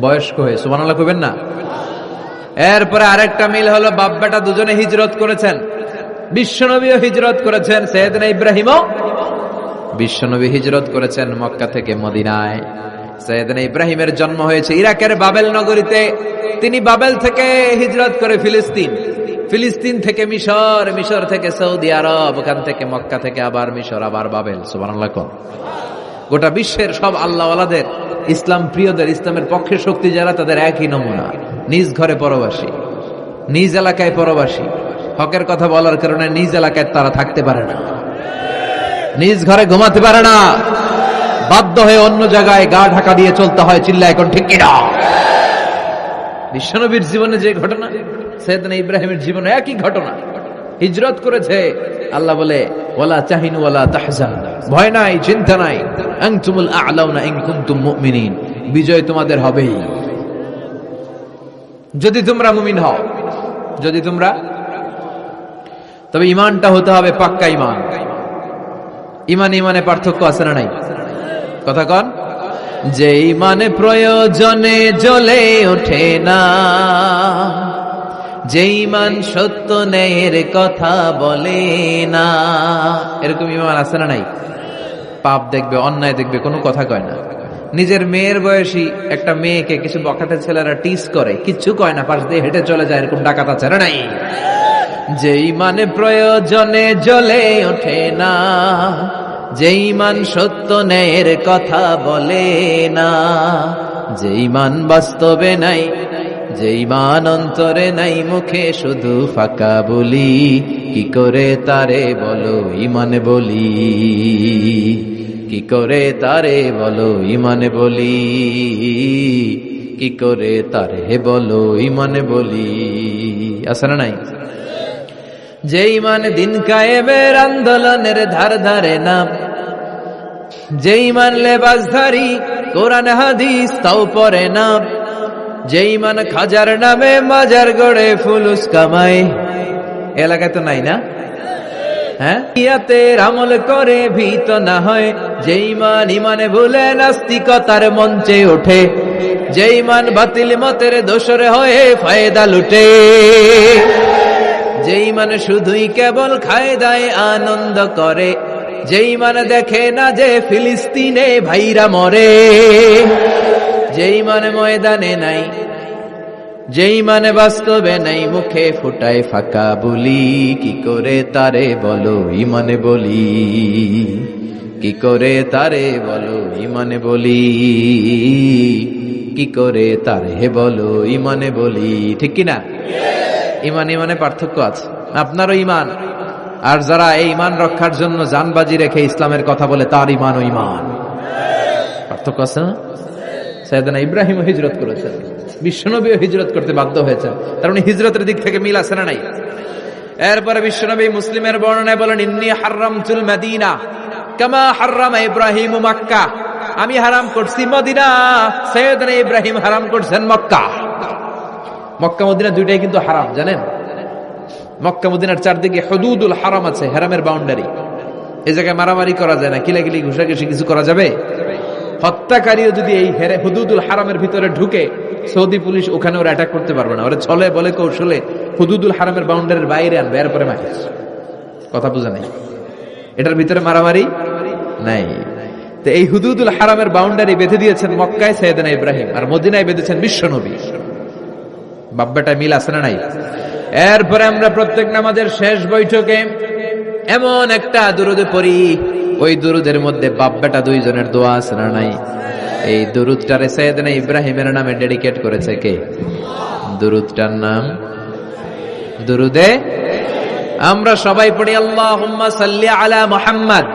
বয়স্ক হয়ে। সুবহানাল্লাহ কইবেন না? এরপরে আরেকটা মিল হলো, বাপ বেটা দুজনে হিজরত করেছেন। বিশ্বনবীও হিজরত করেছেন, সাইয়েদনা ইব্রাহিমও। বিশ্বনবী হিজরত করেছেন মক্কা থেকে মদিনায়। সাইয়েদনা ইব্রাহিমের জন্ম হয়েছে ইরাকের বাবেল নগরীতে। তিনি বাবেল থেকে হিজরত করে ফিলিস্তিন, ফিলিস্তিন থেকে মিশর, মিশর থেকে সৌদি আরব, ওখান থেকে মক্কা থেকে আবার মিশর, আবার বাবেল। সুবহানাল্লাহ। গোটা বিশ্বের সব আল্লাহওয়ালাদের, ইসলাম প্রিয়দের, ইসলামের পক্ষে শক্তি যারা, তাদের একই নমুনা। নিজ ঘরে পরবাসী, নিজ এলাকায় পরবাসী। হকের কথা বলার কারণে নিজ এলাকায় তারা থাকতে পারে না, নিজ ঘরে ঘুমাতে পারে না, বাধ্য হয়ে অন্য জায়গায় গা ঢাকা দিয়ে চলতে হয়। চিল্লা এখন ঠিক কিনা? বিশ্বনবীর জীবনে যে ঘটনা, সাইয়েদনা ইব্রাহিমের জীবনে একই ঘটনা। হিজরত করেছে, আল্লাহ বলে ওয়ালা তাহিনু ওয়ালা তাহজান, ভয় নাই, চিন্তা নাই, আনতুমুল আ'লাউনা ইন কুনতুম মুমিনিন, বিজয় তোমাদের হবেই যদি তোমরা মুমিন হও। যদি তোমরা, তবে ঈমানটা হতে হবে পাক্কা ঈমান। ঈমান ঈমানে পার্থক্য আছে না নাই? কথা কন। যে ঈমানে প্রয়োজনে জ্বলে ওঠে না, যে ঈমান সত্য ন্যায়ের কথা বলে না, এরকম ঈমান আছে না নাই? পাপ দেখবে, অন্যায় দেখবে, কোনো কথা কয় না। নিজের মেয়ের বয়সী একটা মেয়েকে কিছু বখাটে ছেলেরা টিস করে, কিচ্ছু কয় না, পাশ দিয়ে হেঁটে চলে যায়, এরকম ডাকাত আছে না নাই? যে ঈমানে প্রয়োজনে জ্বলে ওঠে না, যে ঈমান সত্য ন্যায়ের কথা বলে না, যে ঈমান বাস্তবে নাই, যে ঈমান অন্তরে নাই, মুখে শুধু ফাঁকা বলি, কি করে তারে বলো ঈমান বলি, কি করে তারে বলো ঈমান বলি, কি করে তারে বলো ঈমান বলি। আছে না নাই? যে ঈমান দিন কায়েমের আন্দোলনের ধার ধারে না, যে ঈমান লেবাসধারী কোরআন হাদিস তাও পড়ে না, যে ঈমান খাজার নামে মাজার গড়ে ফুলুস কামায়। এলাকায় তো নাই না? হ্যাঁ, ইয়াতের আমল করে ভীত না হয়, যে ঈমান ঈমানে ভুলে নাস্তিকতার মঞ্চে ওঠে, যে যে ইমান বাতিল মতের দোসর হয়ে ফায়দা লুটে, যে ইমান শুধুই কেবল খায় দায় আনন্দ করে, যে ইমান দেখে না যে ফিলিস্তিনে ভাইরা মরে, যে ইমান ময়দানে নাই, যে ইমানে বাস্তবে নাই, মুখে ফুটায় ফাঁকা বলি, কি করে তারে বলো ইমানে বলি, কি করে তারে বলো ইমানে বলি, কি করে তারে বলো ইমানে বলি। ঠিক কিনা? ইমান ইমানে পার্থক্য আছে। আপনারও ইমান, আর যারা এই ইমান রক্ষার জন্য জানবাজি রেখে ইসলামের কথা বলে তার ইমান ও ইমান, পার্থক্য আছে না? সাইয়েদনা ইব্রাহিম হিজরত করেছেন, বিশ্বনবীও হিজরত করতে বাধ্য হয়েছেন, কারণ হিজরতের দিক থেকে মিল আছে না নাই? এরপরে বিশ্বনবী মুসলিমের বর্ণনায় বলেন, ইন্নী হারামতুল মদিনা কামা হারামা ইব্রাহিম মক্কা, আমি হারাম করছি মদিনা, সাইয়েদনা ইব্রাহিম হারাম করছেন মক্কা। মক্কা মদিনা দুইটাই কিন্তু হারাম, জানেন? মক্কা মদিনার চারদিকে হুদুদুল হারাম আছে, হারামের বাউন্ডারি। এই জায়গায় মারামারি করা যায় না, কিলাকিলি ঘুষাঘুষি কিছু করা যাবে? হত্যাকারীও যদি এই হুদুদুল হারামের ভিতরে ঢুকে, সৌদি পুলিশ ওখানে ওরা অ্যাটাক করতে পারবে না, ওরা ছলে বলে কৌশলে হুদুদুল হারামের বাউন্ডারির বাইরে আনবে, এরপরে মারিস। কথা বুঝা নাই? এটার ভিতরে মারামারি নাই। তো এই হুদুদুল হারামের বাউন্ডারি বেঁধে দিয়েছেন মক্কায় সাইয়েদনা ইব্রাহিম, আর মদিনায় বেঁধেছেন বিশ্বনবী। বাব্বাটা মিল আছে না নাই? এরপরে আমরা প্রত্যেক নামাজের শেষ বৈঠকে এমন একটা দুরুদ পড়ি, ওই দুরুদের মধ্যে বাব্বাটা দুইজনের দোয়া আছে না নাই? এই দুরুদটারে সাইয়েদনা ইব্রাহিমের নামে ডেডিকেট করেছে কে? দুরুদটার নাম দুরুদে আমরা সবাই পড়ি, আল্লাহুম্মা সাল্লি আলা মুহাম্মাদ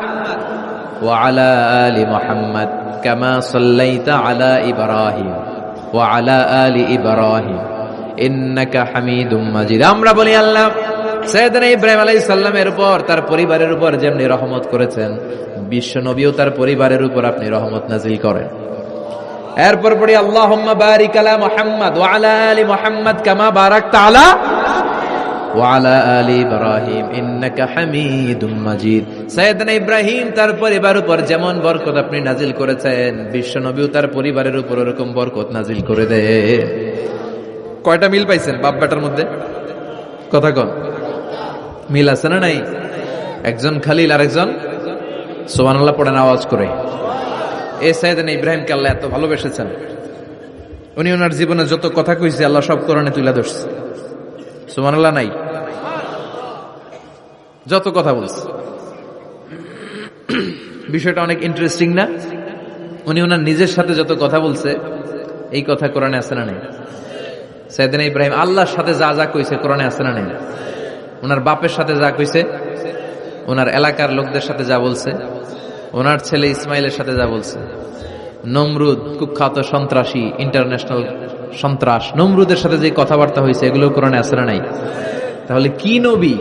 ওয়া আলা আলি মুহাম্মাদ কামা সাল্লাইতা আলা ইব্রাহিম ওয়া আলা আলি ইব্রাহিম ইন্নাকা হামিদুম মাজিদ। আমরা বলি, আল্লাহ সাইয়েদনা ইব্রাহিম আলাইহিস সালামের উপর, তার পরিবারের উপর যেমনি রহমত করেছেন, বিশ্ব নবীও তার পরিবারের উপর আপনি রহমত নাজিল করেন। এরপর পড়ি, আল্লাহুম্মা বারিক আলা মুহাম্মাদ ওয়া আলা আলি মুহাম্মাদ কামা বারাকতা আলা ওয়া আলা আলি ইব্রাহিম ইন্নাকা হামিদুম মাজিদ। সাইয়েদনা ইব্রাহিম তার পরিবারের উপর যেমন বরকত আপনি নাজিল করেছেন, বিশ্ব নবীও তার পরিবারের উপর এরকম বরকত নাজিল করে দেন। কয়টা মিল পাইছেন বাপ বেটার মধ্যে? কথা কন, মিল আছে না নাই? একজন খালিল আর একজন সুবহানাল্লাহ পড়েন আওয়াজ করে। এই সাইয়েদনা ইব্রাহিমকে আল্লাহ এত ভালোবেসেছেন, উনি ওনার জীবনে যত কথা কইছে আল্লাহ সব কোরআনে তুলে ধরছে। সুবহানাল্লাহ নাই? যত কথা বলছে, বিষয়টা অনেক ইন্টারেস্টিং না? উনি ওনার নিজের সাথে যত কথা বলছে, এই কথা কোরআনে আছে না নাই? সাইয়েদনা ইব্রাহিম আল্লাহর সাথে যা যা কইছে কোরআনে আছে না নাই? ওনার বাপের সাথে যা কইছে, ওনার এলাকার লোকদের সাথে যা বলছে, ওনার ছেলে ইসমাইলের সাথে যা বলছে, নমরুদ কুখ্যাত সন্ত্রাসী, ইন্টারন্যাশনাল সন্ত্রাস, নমরুদের সাথে যে কথাবার্তা হয়েছে, এগুলো কোরআনে আছে না নাই? তাহলে কি নবী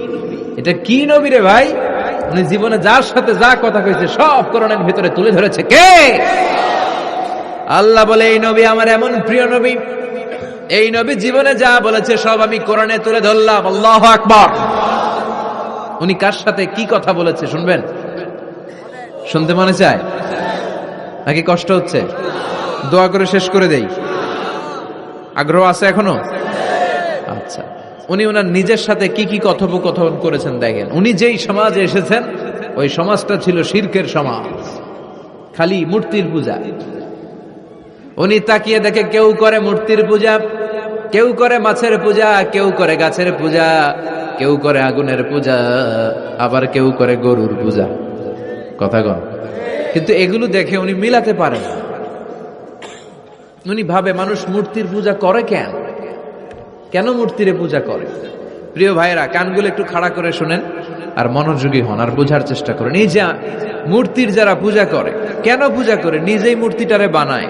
এটা? কি নবী রে ভাই? উনি জীবনে যার সাথে যা কথা কইছে সব কোরআনের ভিতরে তুলে ধরেছে কে? আল্লাহ বলে, এই নবী আমার এমন প্রিয় নবী, এই নবী জীবনে যা বলেছে সব আমি কোরআনে তুলে ধরলাম। আল্লাহু আকবার। উনি কার সাথে কি কথা বলেছে শুনবেন? শুনতে মনে চায় নাকি কষ্ট হচ্ছে? দোয়া করে শেষ করে দেই। আগ্রহ আছে এখনো? আচ্ছা, উনি ওনার নিজের সাথে কি কি কথোপকথন করেছেন দেখেন। উনি যেই সমাজে এসেছেন ওই সমাজটা ছিল শিরকের সমাজ, খালি মূর্তির পূজা। উনি তাকিয়ে দেখে কেউ করে মূর্তির পূজা, কেউ করে মাছের পূজা, কেউ করে গাছের পূজা, কেউ করে আগুনের পূজা, আবার কেউ করে গরুর পূজা। কথা কন। কিন্তু এগুলো দেখে উনি মিলাতে পারেন। উনি ভাবে মানুষ মূর্তির পূজা করে কেন? কেন মূর্তিরে পূজা করে? প্রিয় ভাইরা, কানগুলো একটু খাড়া করে শুনেন আর মনোযোগী হন আর বোঝার চেষ্টা করেন। এই যে মূর্তির যারা পূজা করে, কেন পূজা করে? নিজেই মূর্তিটারে বানায়,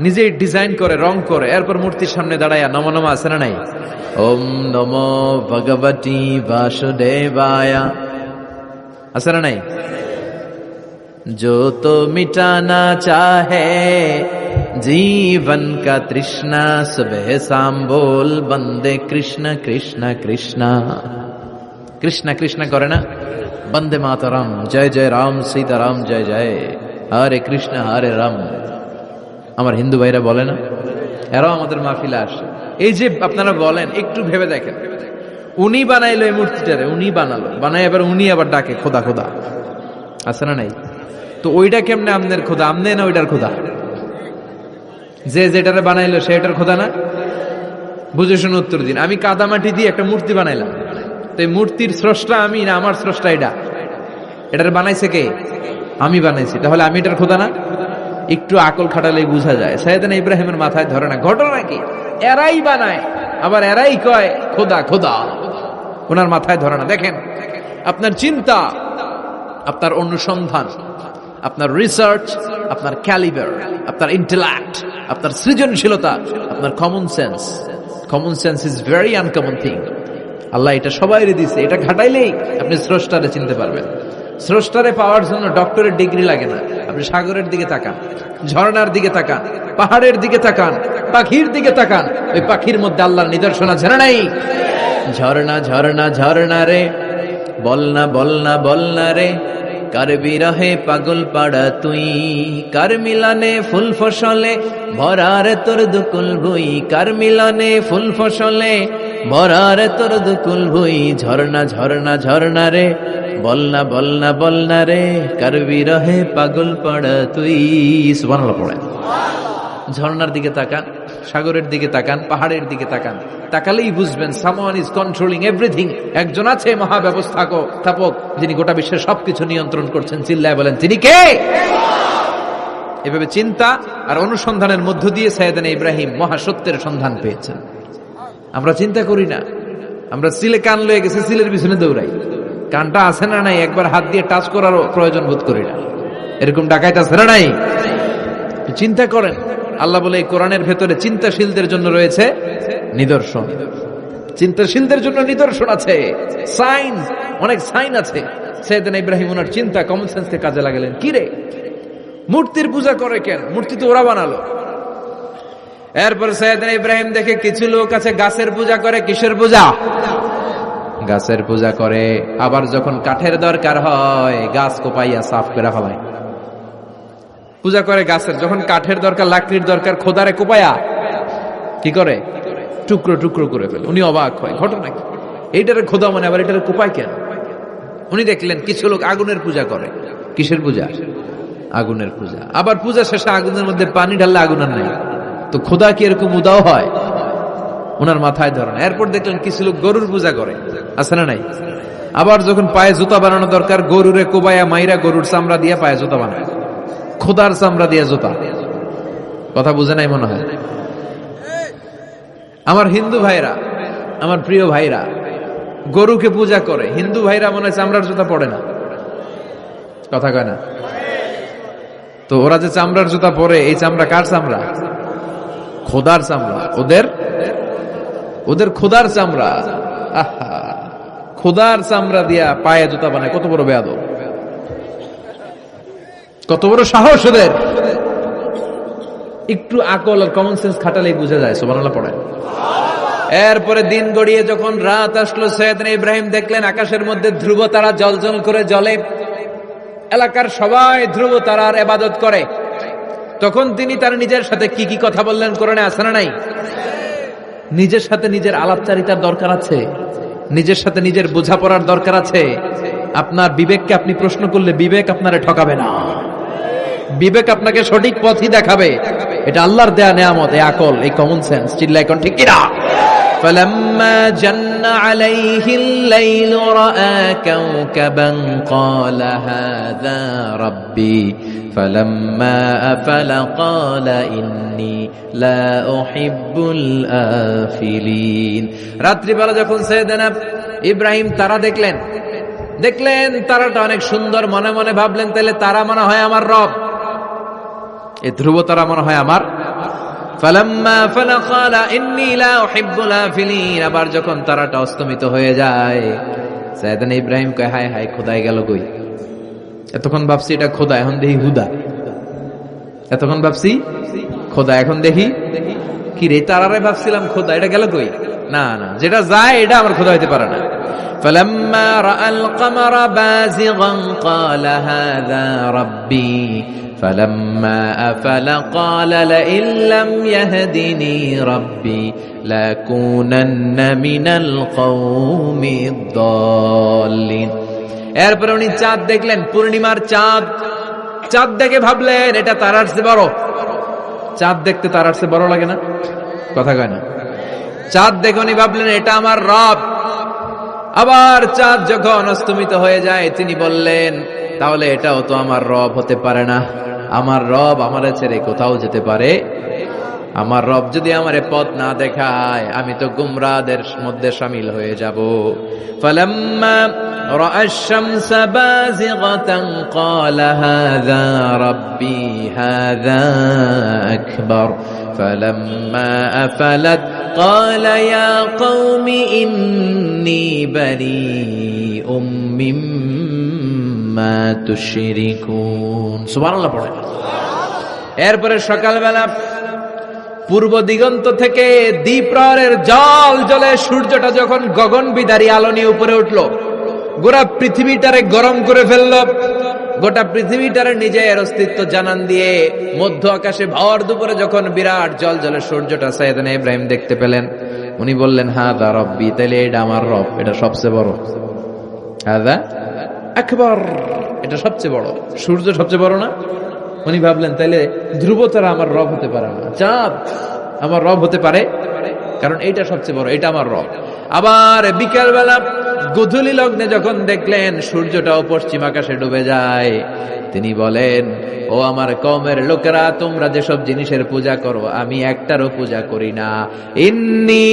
নিজেই ডিজাইন করে, রং করে, এরপর মূর্তির সামনে দাঁড়ায় নমো নমো আছে না নাই? ওম নমো ভগবতী বাসুদেবায়া আছে না নাই? जो तो मिटाना चाहे जीवन का तृष्णा, सुबह शाम बोल बंदे कृष्ण कृष्ण कृष्ण। कृष्ण कृष्ण करे ना, बंदे मातरम, जय जय राम सीताराम, जय जय हरे कृष्ण हरे राम। আমার হিন্দু ভাইরা বলে না, এরাও আমাদের মাহফিলে আসে। এই যে আপনারা বলেন, একটু ভেবে দেখেন, উনি বানাইলো এই মূর্তিটারে, উনি বানালো, বানাই এবার উনি আবার ডাকে খোদা খোদা, আছে না নাই? তো ওইটা কেমনে আমনের খোদা? আমনে না ওইটার খোদা? যে যেটারে বানাইলো সেটার খোদা না? বুঝে শুনে উত্তর দিন। আমি কাদামাটি দিয়ে একটা মূর্তি বানাইলাম, তো এই মূর্তির স্রষ্টা আমি না আমার স্রষ্টা এটা? এটার বানাইছে কে? আমি বানাইছি, তাহলে আমি এটার খোদা না? একটু আকল খাটালেই বোঝা যায়। সাইয়েদনা ইব্রাহিমের মাথায় ধরে না। ঘটনা কি? এরাই বানায়, আবার এরাই কয় খোদা খোদা, ওনার মাথায় ধরে না। দেখেন, আপনার চিন্তা, আপনার অনুসন্ধান, আপনার রিসার্চ, আপনার ক্যালিবার, আপনার ইন্টেলেক্ট, আপনার সৃজনশীলতা, আপনার common sense. Common sense is very uncommon thing. আল্লাহ এটা সবাইরে দিছে, এটা ঘাটাইলেই আপনি স্রষ্টারে চিনতে পারবেন। স্রষ্টারে পাওয়ার জন্য ডক্টরের ডিগ্রি লাগে না। আপনি সাগরের দিকে তাকান, ঝর্ণার দিকে তাকান, পাহাড়ের দিকে তাকান, পাখির দিকে তাকান, ওই পাখির মধ্যে আল্লাহর নিদর্শন আছে না নাই? ঝর্ণা ঝর্ণা ঝর্ণা রে, বলনা বলনা বলনা রে, কার বিরহে পাগল পাড়া তুই, কার মিলানে ফুল ফসলে ভরারে তোর দুকুল ভুই, কার মিলানে ফুল ফসলে ভরারে তোর দুকুল ভুই। ঝর্ণা ঝর্ণা ঝর্ণা রে, বলনা বলনা বলনা রে, কার বিরহে পাগল পাড়া তুই। সুবহানাল্লাহ পড়েন। ঝর্ণার দিকে তাকান, সাগরের দিকে তাকান, পাহাড়ের দিকে তাকান, তাকালেই বুঝবেন সামওয়ান ইজ কন্ট্রোলিং এভরিথিং। একজন আছে মহাব্যবস্থাপক, যিনি গোটা বিশ্বের সবকিছু নিয়ন্ত্রণ করছেন। চিল্লায় বলেন, তিনি কে? এভাবে চিন্তা আর অনুসন্ধানের মধ্য দিয়ে সাইয়েদনা ইব্রাহিম মহাসত্যের সন্ধান পেয়েছেন। আমরা চিন্তা করি না, আমরা সিলে কান লয়ে গেছে, সিলের পিছনে দৌড়াই। কানটা আছে না নাই একবার হাত দিয়ে টাচ করারও প্রয়োজন বোধ করি না। এরকম ডাকাইতে আছে না নাই? চিন্তা করেন। আল্লাহ বলে এই কোরআনের ভেতরে চিন্তাশীলদের জন্য রয়েছে নিদর্শন। চিন্তাশীলদের জন্য নিদর্শন আছে, সাইন, অনেক সাইন আছে। সাইয়েদনা ইব্রাহিম ওনার চিন্তা, কমন সেন্সকে কাজে লাগালেন। কি রে, মূর্তির পূজা করে কেন? মূর্তি তো ওরা বানালো। এরপর সাইয়েদনা ইব্রাহিম দেখে কিছু লোক আছে গাছের পূজা করে। কিসের পূজা? গাছের পূজা করে। আবার যখন কাঠের দরকার হয়, গাছ কোপাইয়া সাফ করে ফেলায়। পূজা করে গাছের, যখন কাঠের দরকার, লাকড়ির দরকার, খোদারে কোপায়া কি করে? টুকরো টুকরো করে ফেলে। উনি অবাক হয়, ঘটনা কি? এইটারে খোদা মানে, আবার এটারে কোপায় কেন? উনি দেখলেন কিছু লোক আগুনের পূজা করে। কিসের পূজা? আগুনের পূজা। আবার পূজা শেষে আগুনের মধ্যে পানি ঢাললে আগুন আর নাই। তো খোদা কি এরকম উদাও হয়? ওনার মাথায় ধরেন। এরপর দেখলেন কিছু লোক গরুর পূজা করে, আছে না নাই? আবার যখন পায়ে জুতা বানানো দরকার, গরুরে কোবায়া মাইরা গরুর চামড়া দিয়ে পায়ে জুতা বানায়। খোদার চামড়া দিয়ে জুতা। কথা বুঝে নাই মনে হয়। আমার হিন্দু ভাইরা, আমার প্রিয় ভাইরা, গরুকে পূজা করে। হিন্দু ভাইরা মনে হয় চামড়ার জুতা পড়ে না, কথা কয় না। তো ওরা যে চামড়ার জুতা পরে, এই চামড়া কার চামড়া? খোদার চামড়া। ওদের খোদার চামড়া। আহা, খোদার চামড়া দিয়া পায়ে জুতা বানায়। কত বড় বেয়াদব, কত বড় সাহস ওদের! একটু আকল আর কমন সেন্স খাটালেই বুঝা যায়। সুবহানাল্লাহ পড়ে। এরপরে দিন গড়িয়ে যখন রাত আসলো, সাইয়েদনা ইব্রাহিম দেখলেন আকাশের মধ্যে ধ্রুব তারা জ্বলজ্বল করে জ্বলে। এলাকার সবাই ধ্রুব তারার ইবাদত করে। তখন তিনি তার নিজের সাথে কি কি কথা বললেন, কোরআনে আছে না নাই? নিজের সাথে নিজের আলাপচারিতার দরকার আছে, নিজের সাথে নিজের বোঝাপড়ার দরকার আছে। আপনার বিবেককে আপনি প্রশ্ন করলে বিবেক আপনারে ঠকাবে না, বিবেক আপনাকে সঠিক পথই দেখাবে। এটা আল্লাহর দেয়া নেয়ামত, এই আকল, এই কমন সেন্স। চিল্লায় কোন ঠিক কিনা? فلما جن عليه الليل رأى كوكبا قال هذا ربي فلما أفل قال إني لا أحب الآفلين। রাত্রি বেলা যখন সাইয়েদনা ইব্রাহিম তারা দেখলেন তারাটা অনেক সুন্দর, মনে মনে ভাবলেন তাহলে তারা মনে হয় আমার রব, এই ধ্রুব তারা মনে হয় আমার। ফালাম্মা ফালা ক্বালা ইন্নী লা উহিব্বুল আফিলিন। আবার যখন তারাটা অস্তমিত হয়ে যায়, সাইয়েদনা ইব্রাহিম কয় হায় হায়, খোদাই গেল কই? এতক্ষণ ভাবছি এটা খোদা, এখন দেখি হুদা। এতক্ষণ ভাবছি খোদা, এখন দেখি কি রে? তারারে ভাবছিলাম খোদা, এটা গেল কই? না না, যেটা যায় এটা আমার খোদা হইতে পারে না। فلما رأى القمر بازغا قال هذا ربي فلما أفل قال لئن لم يهدني ربي لأكونن من القوم الضالين। এরপর উনি চাঁদ দেখলেন, পূর্ণিমার চাঁদ। চাঁদ দেখে ভাবলেন এটা তারার চেয়ে বড়। চাঁদ দেখতে তারার চেয়ে বড় লাগে না? কথা কয় না? চাঁদ দেখে উনি ভাবলেন এটা আমার রব। আবার চাঁদ যখন অস্তমিত হয়ে যায় তিনি বললেন তাহলে এটাও তো আমার রব হতে পারে না। আমার রব আমারে ছেড়ে কোথাও যেতে পারে? আমার রব যদি আমারে পথ না দেখায় আমি তো গুমরাহদের মধ্যে শামিল হয়ে যাব। ফালাম্মা রাআ আশ-শামস বাযিগাতান ক্বালা হাযা রাব্বি হাযা আকবার ফালাম্মা আফালাত ক্বালা ইয়া কওমি ইন্নী বারীউম মিম্মা তুশরিকুন। সুবহানাল্লাহ পড়ে। এরপরে সকালবেলা পূর্ব দিগন্ত থেকে দ্বিপ্রহরের জল জ্বলে সূর্যটা যখন গগন বিদারী আলো নিয়ে উপরে উঠলো, গোটা পৃথিবীটারে গরম করে ফেললো। গোটা পৃথিবীটারে নিজের অস্তিত্ব জানান দিয়ে মধ্য আকাশে ভর দুপুরে যখন বিরাট জল জ্বলে সূর্যটা সাইয়েদনা ইব্রাহিম দেখতে পেলেন, উনি বললেন হাদা রব্বি, তাইলে এটা আমার রব, এটা সবচেয়ে বড়। হাদা আকবার, এটা সবচেয়ে বড়। সূর্য সবচেয়ে বড় না? উনি ভাবলেন তাইলে ধ্রুব তারা আমার রব হতে পারে না, চাঁদ আমার রব হতে পারে, কারণ এইটা সবচেয়ে বড়, এটা আমার রব। আবার বিকালবেলা গোধূলি লগ্নে যখন দেখলেন সূর্যটাও পশ্চিম আকাশে ডুবে যায়, তিনি বলেন ও আমার কওমের লোকেরা, তোমরা যেসব জিনিসের পূজা করো আমি একটারও পূজা করি না। ইন্নী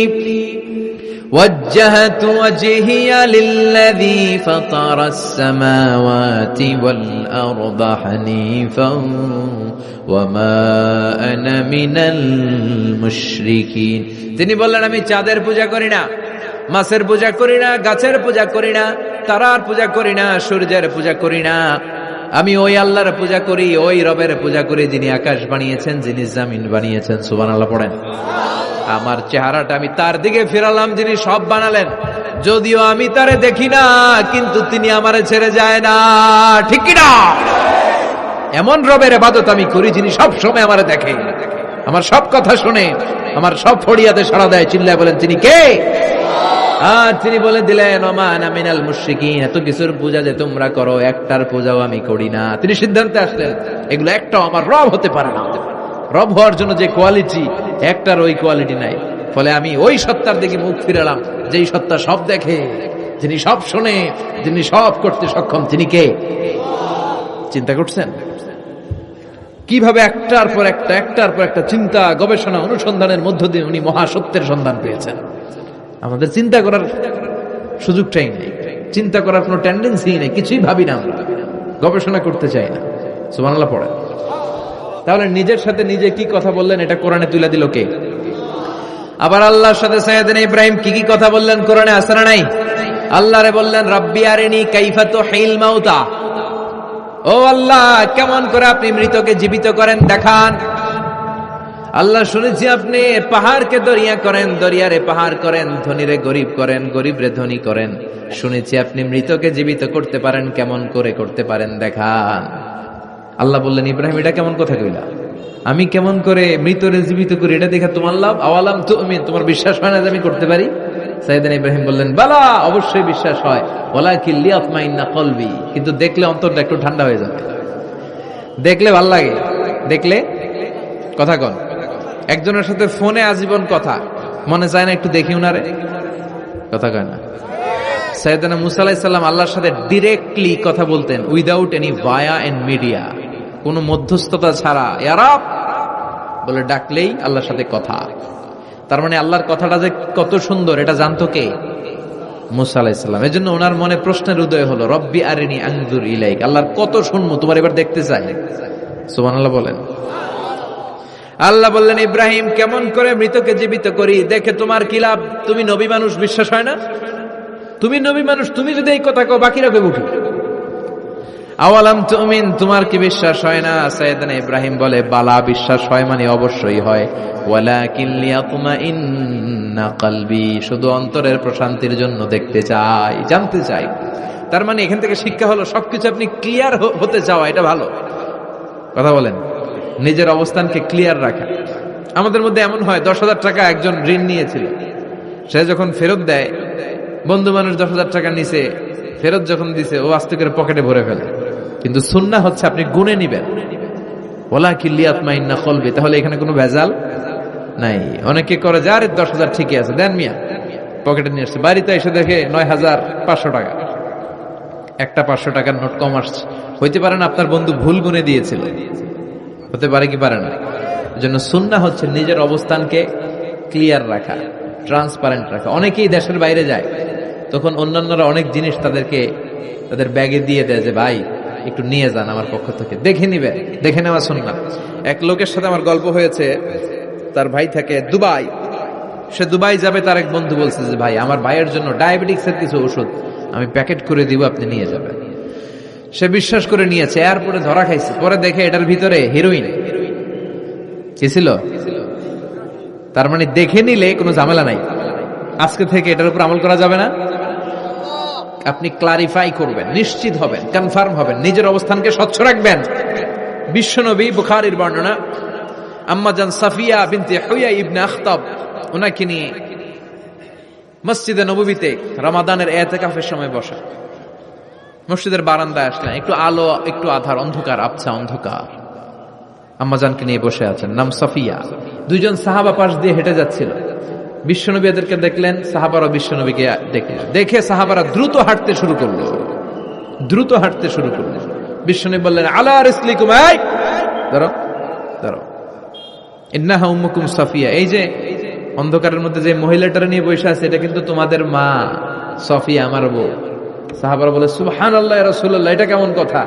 وجهت وجهي للذي فطر السماوات والأرض حنيفا وما أنا من المشركين। তিনি বললেন আমি চাঁদের পূজা করি না, মাছের পূজা করি না, গাছের পূজা করি না, তারার পূজা করি না, সূর্যের পূজা করি না। আমি ওই আল্লাহর পূজা করি, ওই রবের পূজা করি যিনি আকাশ বানিয়েছেন, যিনি জমিন বানিয়েছেন। সুবহানাল্লাহ পড়েন। আমার চেহারাটা আমি তার দিকে ফিরালাম যিনি সব বানালেন, যদিও আমি তারে দেখি না কিন্তু তিনি আমারে ছেড়ে যায় না। ঠিক কি না? এমন রবের ইবাদত আমি করি যিনি সব সময় আমারে দেখে, আমার সব কথা শুনে, আমার সব ফড়িয়াতে সাড়া দেয়। চিল্লায় বলেন তিনি কে? আর তিনি বলে দিলেন ওমা আনা মিনাল মুশরিকিন, এত কিছুর পূজা যে তোমরা করো একটার পূজাও আমি করি না। তিনি সিদ্ধান্তে আসলেন এগুলো একটাও আমার রব হতে পারে না। রব হওয়ার জন্য যে কোয়ালিটি, একটার ওই কোয়ালিটি নাই। ফলে আমি ওই সত্তার দিকে মুখ ফিরালাম যেই সত্তা সব দেখে, যিনি সব শোনে, যিনি সব করতে সক্ষম। তিনি কে? চিন্তা করছেন কিভাবে একটার পর একটা চিন্তা, গবেষণা, অনুসন্ধানের মধ্য দিয়ে উনি মহাসত্যের সন্ধান পেয়েছেন। আমাদের চিন্তা করার সুযোগটাই নেই, চিন্তা করার কোনো টেন্ডেন্সি নেই, কিছুই ভাবি না, আমরা গবেষণা করতে চাই না। সুবহানাল্লাহ পড়ে। তাহলে নিজের সাথে নিজে কি কথা বললেন এটা কোরআনে তুলে দিল কে? আবার আল্লাহর সাথে সাইয়েদনা ইব্রাহিম কি কি কথা বললেন কোরআনে আছে না নাই? আল্লাহরে বললেন রাব্বি আরিনি কাইফা তুহিল মাউতা, ও আল্লাহ কেমন করে আপনি মৃতকে জীবিত করেন দেখান। আল্লাহ শুনেছি আপনি পাহাড়কে দরিয়া করেন, দরিয়ারে পাহাড় করেন, ধনীরে গরিব করেন, গরিবরে ধনী করেন। শুনেছি আপনি মৃতকে জীবিত করতে পারেন, কেমন করে করতে পারেন দেখান। আল্লাহ বললেন ইব্রাহিম এটা কেমন কথা কইলা? আমি কেমন করে মৃতরে জীবিত করি এটা দেখা তোমার লাভ? আওয়ালাম তুমিন, তোমার বিশ্বাস হয় না যে আমি করতে পারি? সাইয়েদনা ইব্রাহিম বললেন বালা, অবশ্যই বিশ্বাস হয়, ওয়ালাকিন লিয়াতমাইন্না কলবি, কিন্তু দেখলে অন্তরটা একটু ঠান্ডা হয়ে যাবে। দেখলে ভাল লাগে, দেখলে কথা কন। একজনের সাথে ফোনে আজীবন কথা, মনে চায় না একটু দেখি উনারে? কথা কয় না? সাইয়েদনা মুসা আলাইহিস সালাম আল্লাহর সাথে ডিরেক্টলি কথা বলতেন, without any via and media, কোনো মধ্যস্থতা ছাড়া। ইয়া রব বলে ডাকলেই আল্লাহর সাথে কথা। তার মানে আল্লাহর কথাটা যে কত সুন্দর এটা জানতো কে? মুসা আলাইহিস সালাম। এজন্য ওনার মনে প্রশ্নের উদয় হলো, রব্বি আরিনি আনজুর ইলাইক, আল্লাহর কত শুনবো, তোমার এবার দেখতে চাই। সুবহানাল্লাহ বলেন। আল্লাহ বললেন ইব্রাহিম কেমন করে মৃতকে জীবিত করি, দেখে তোমার কি লাভ? তুমি নবী মানুষ, বিশ্বাস হয় না? তুমি নবী মানুষ, তুমি যদি এই কথা কও বাকিরা কইব কি? আওয়ালাম তুমিন, তোমার কি বিশ্বাস হয় না? সাইয়েদনা ইব্রাহিম বলে বালা, বিশ্বাস হয় মানে অবশ্যই হয়। ওয়ালাকিন লিয়াতমাইন মাইন্না কলবি, শুধু অন্তরের প্রশান্তির জন্য দেখতে চাই, জানতে চাই। তার মানে এখান থেকে শিক্ষা হলো সবকিছু আপনি ক্লিয়ার হতে চাওয়া, এটা ভালো কথা বলেন। নিজের অবস্থানকে ক্লিয়ার রাখা। আমাদের মধ্যে এমন হয় 10,000 টাকা একজন ঋণ নিয়েছিল, সে যখন ফেরত দেয়, বন্ধু মানুষ 10,000 টাকা নিছে, ফেরত যখন দিছে ও আস্তে করে পকেটে ভরে ফেলে। কিন্তু সুন্নাহ হচ্ছে আপনি গুনে নিবেন, ওলা কিল্লিয়াত মাইন্না কলবি, তাহলে এখানে কোনো ভেজাল নাই। অনেকে করে যে আরে 10,000 ঠিকই আছে, দেন মিয়া, পকেটে নিয়ে আসছে, বাড়িতে এসে দেখে 9,500 টাকা, একটা 500 টাকার নোট কম আসছে। হইতে পারে না আপনার বন্ধু ভুল গুনে দিয়েছিল, হতে পারে কি পারে না। এজন্য সুন্নাহ হচ্ছে নিজের অবস্থানকে ক্লিয়ার রাখা, ট্রান্সপারেন্ট রাখা। অনেকেই দেশের বাইরে যায়, তখন অন্যান্যরা অনেক জিনিস তাদের ব্যাগে দিয়ে দেয় যে ভাই একটু নিয়ে যান আমার পক্ষ থেকে, দেখে নিবেন, দেখে নেওয়া সুন্নাহ। এক লোকের সাথে আমার গল্প হয়েছে, তার ভাই থাকে দুবাই, সে দুবাই যাবে, তার এক বন্ধু বলছে যে ভাই আমার ভাইয়ের জন্য ডায়াবেটিক্সের কিছু ওষুধ আমি প্যাকেট করে দিব, আপনি নিয়ে যাবেন। সে বিশ্বাস করে নিয়েছে, এয়ারপোর্টে ধরা খাইছে, পরে দেখে এটার ভিতরে হিরোইন কি ছিল। তার মানে দেখে নিলে কোনো ঝামেলা নাই, আজকে থেকে এটার উপর আমল করা যাবে না। আপনি ক্লারিফাই করবেন, নিশ্চিত হবেন, কনফার্ম হবেন, নিজের অবস্থানকে স্বচ্ছ রাখবেন। বিশ্বনবী, বুখারীর বর্ণনা, আম্মাজান সাফিয়া বিনতে হুয়াই ইবনে আখতাব, ওনাকে নিয়ে মসজিদে নববীতে রমাদানের ইতিকাফের সময় বসা, মসজিদের বারান্দায় আসলেন, একটু আলো, একটু আধার, অন্ধকার, আবছা অন্ধকার, আম্মাজানকে নিয়ে বসে আছেন, নাম সাফিয়া। দুইজন সাহাবা পাশ দিয়ে হেঁটে যাচ্ছিল, বিশ্বনবী এদেরকে দেখলেন, সাহাবারা বিশ্বনবীকে দেখলেন, দেখে সাহাবারা দ্রুত হাঁটতে শুরু করলো, দ্রুত হাঁটতে শুরু করলো। বিশ্বনবী বললেন আলা রিসলিকুম, এই ধরো ধরো, ইন্নাহা উম্মুকুম সাফিয়া, এই যে অন্ধকারের মধ্যে যে মহিলাটার নিয়ে বসে আছে এটা কিন্তু তোমাদের মা সাফিয়া, আমার বউ। সাহাবারা বলে সুবহানাল্লাহ ইয়া রাসূলুল্লাহ, এটা কেমন কথা,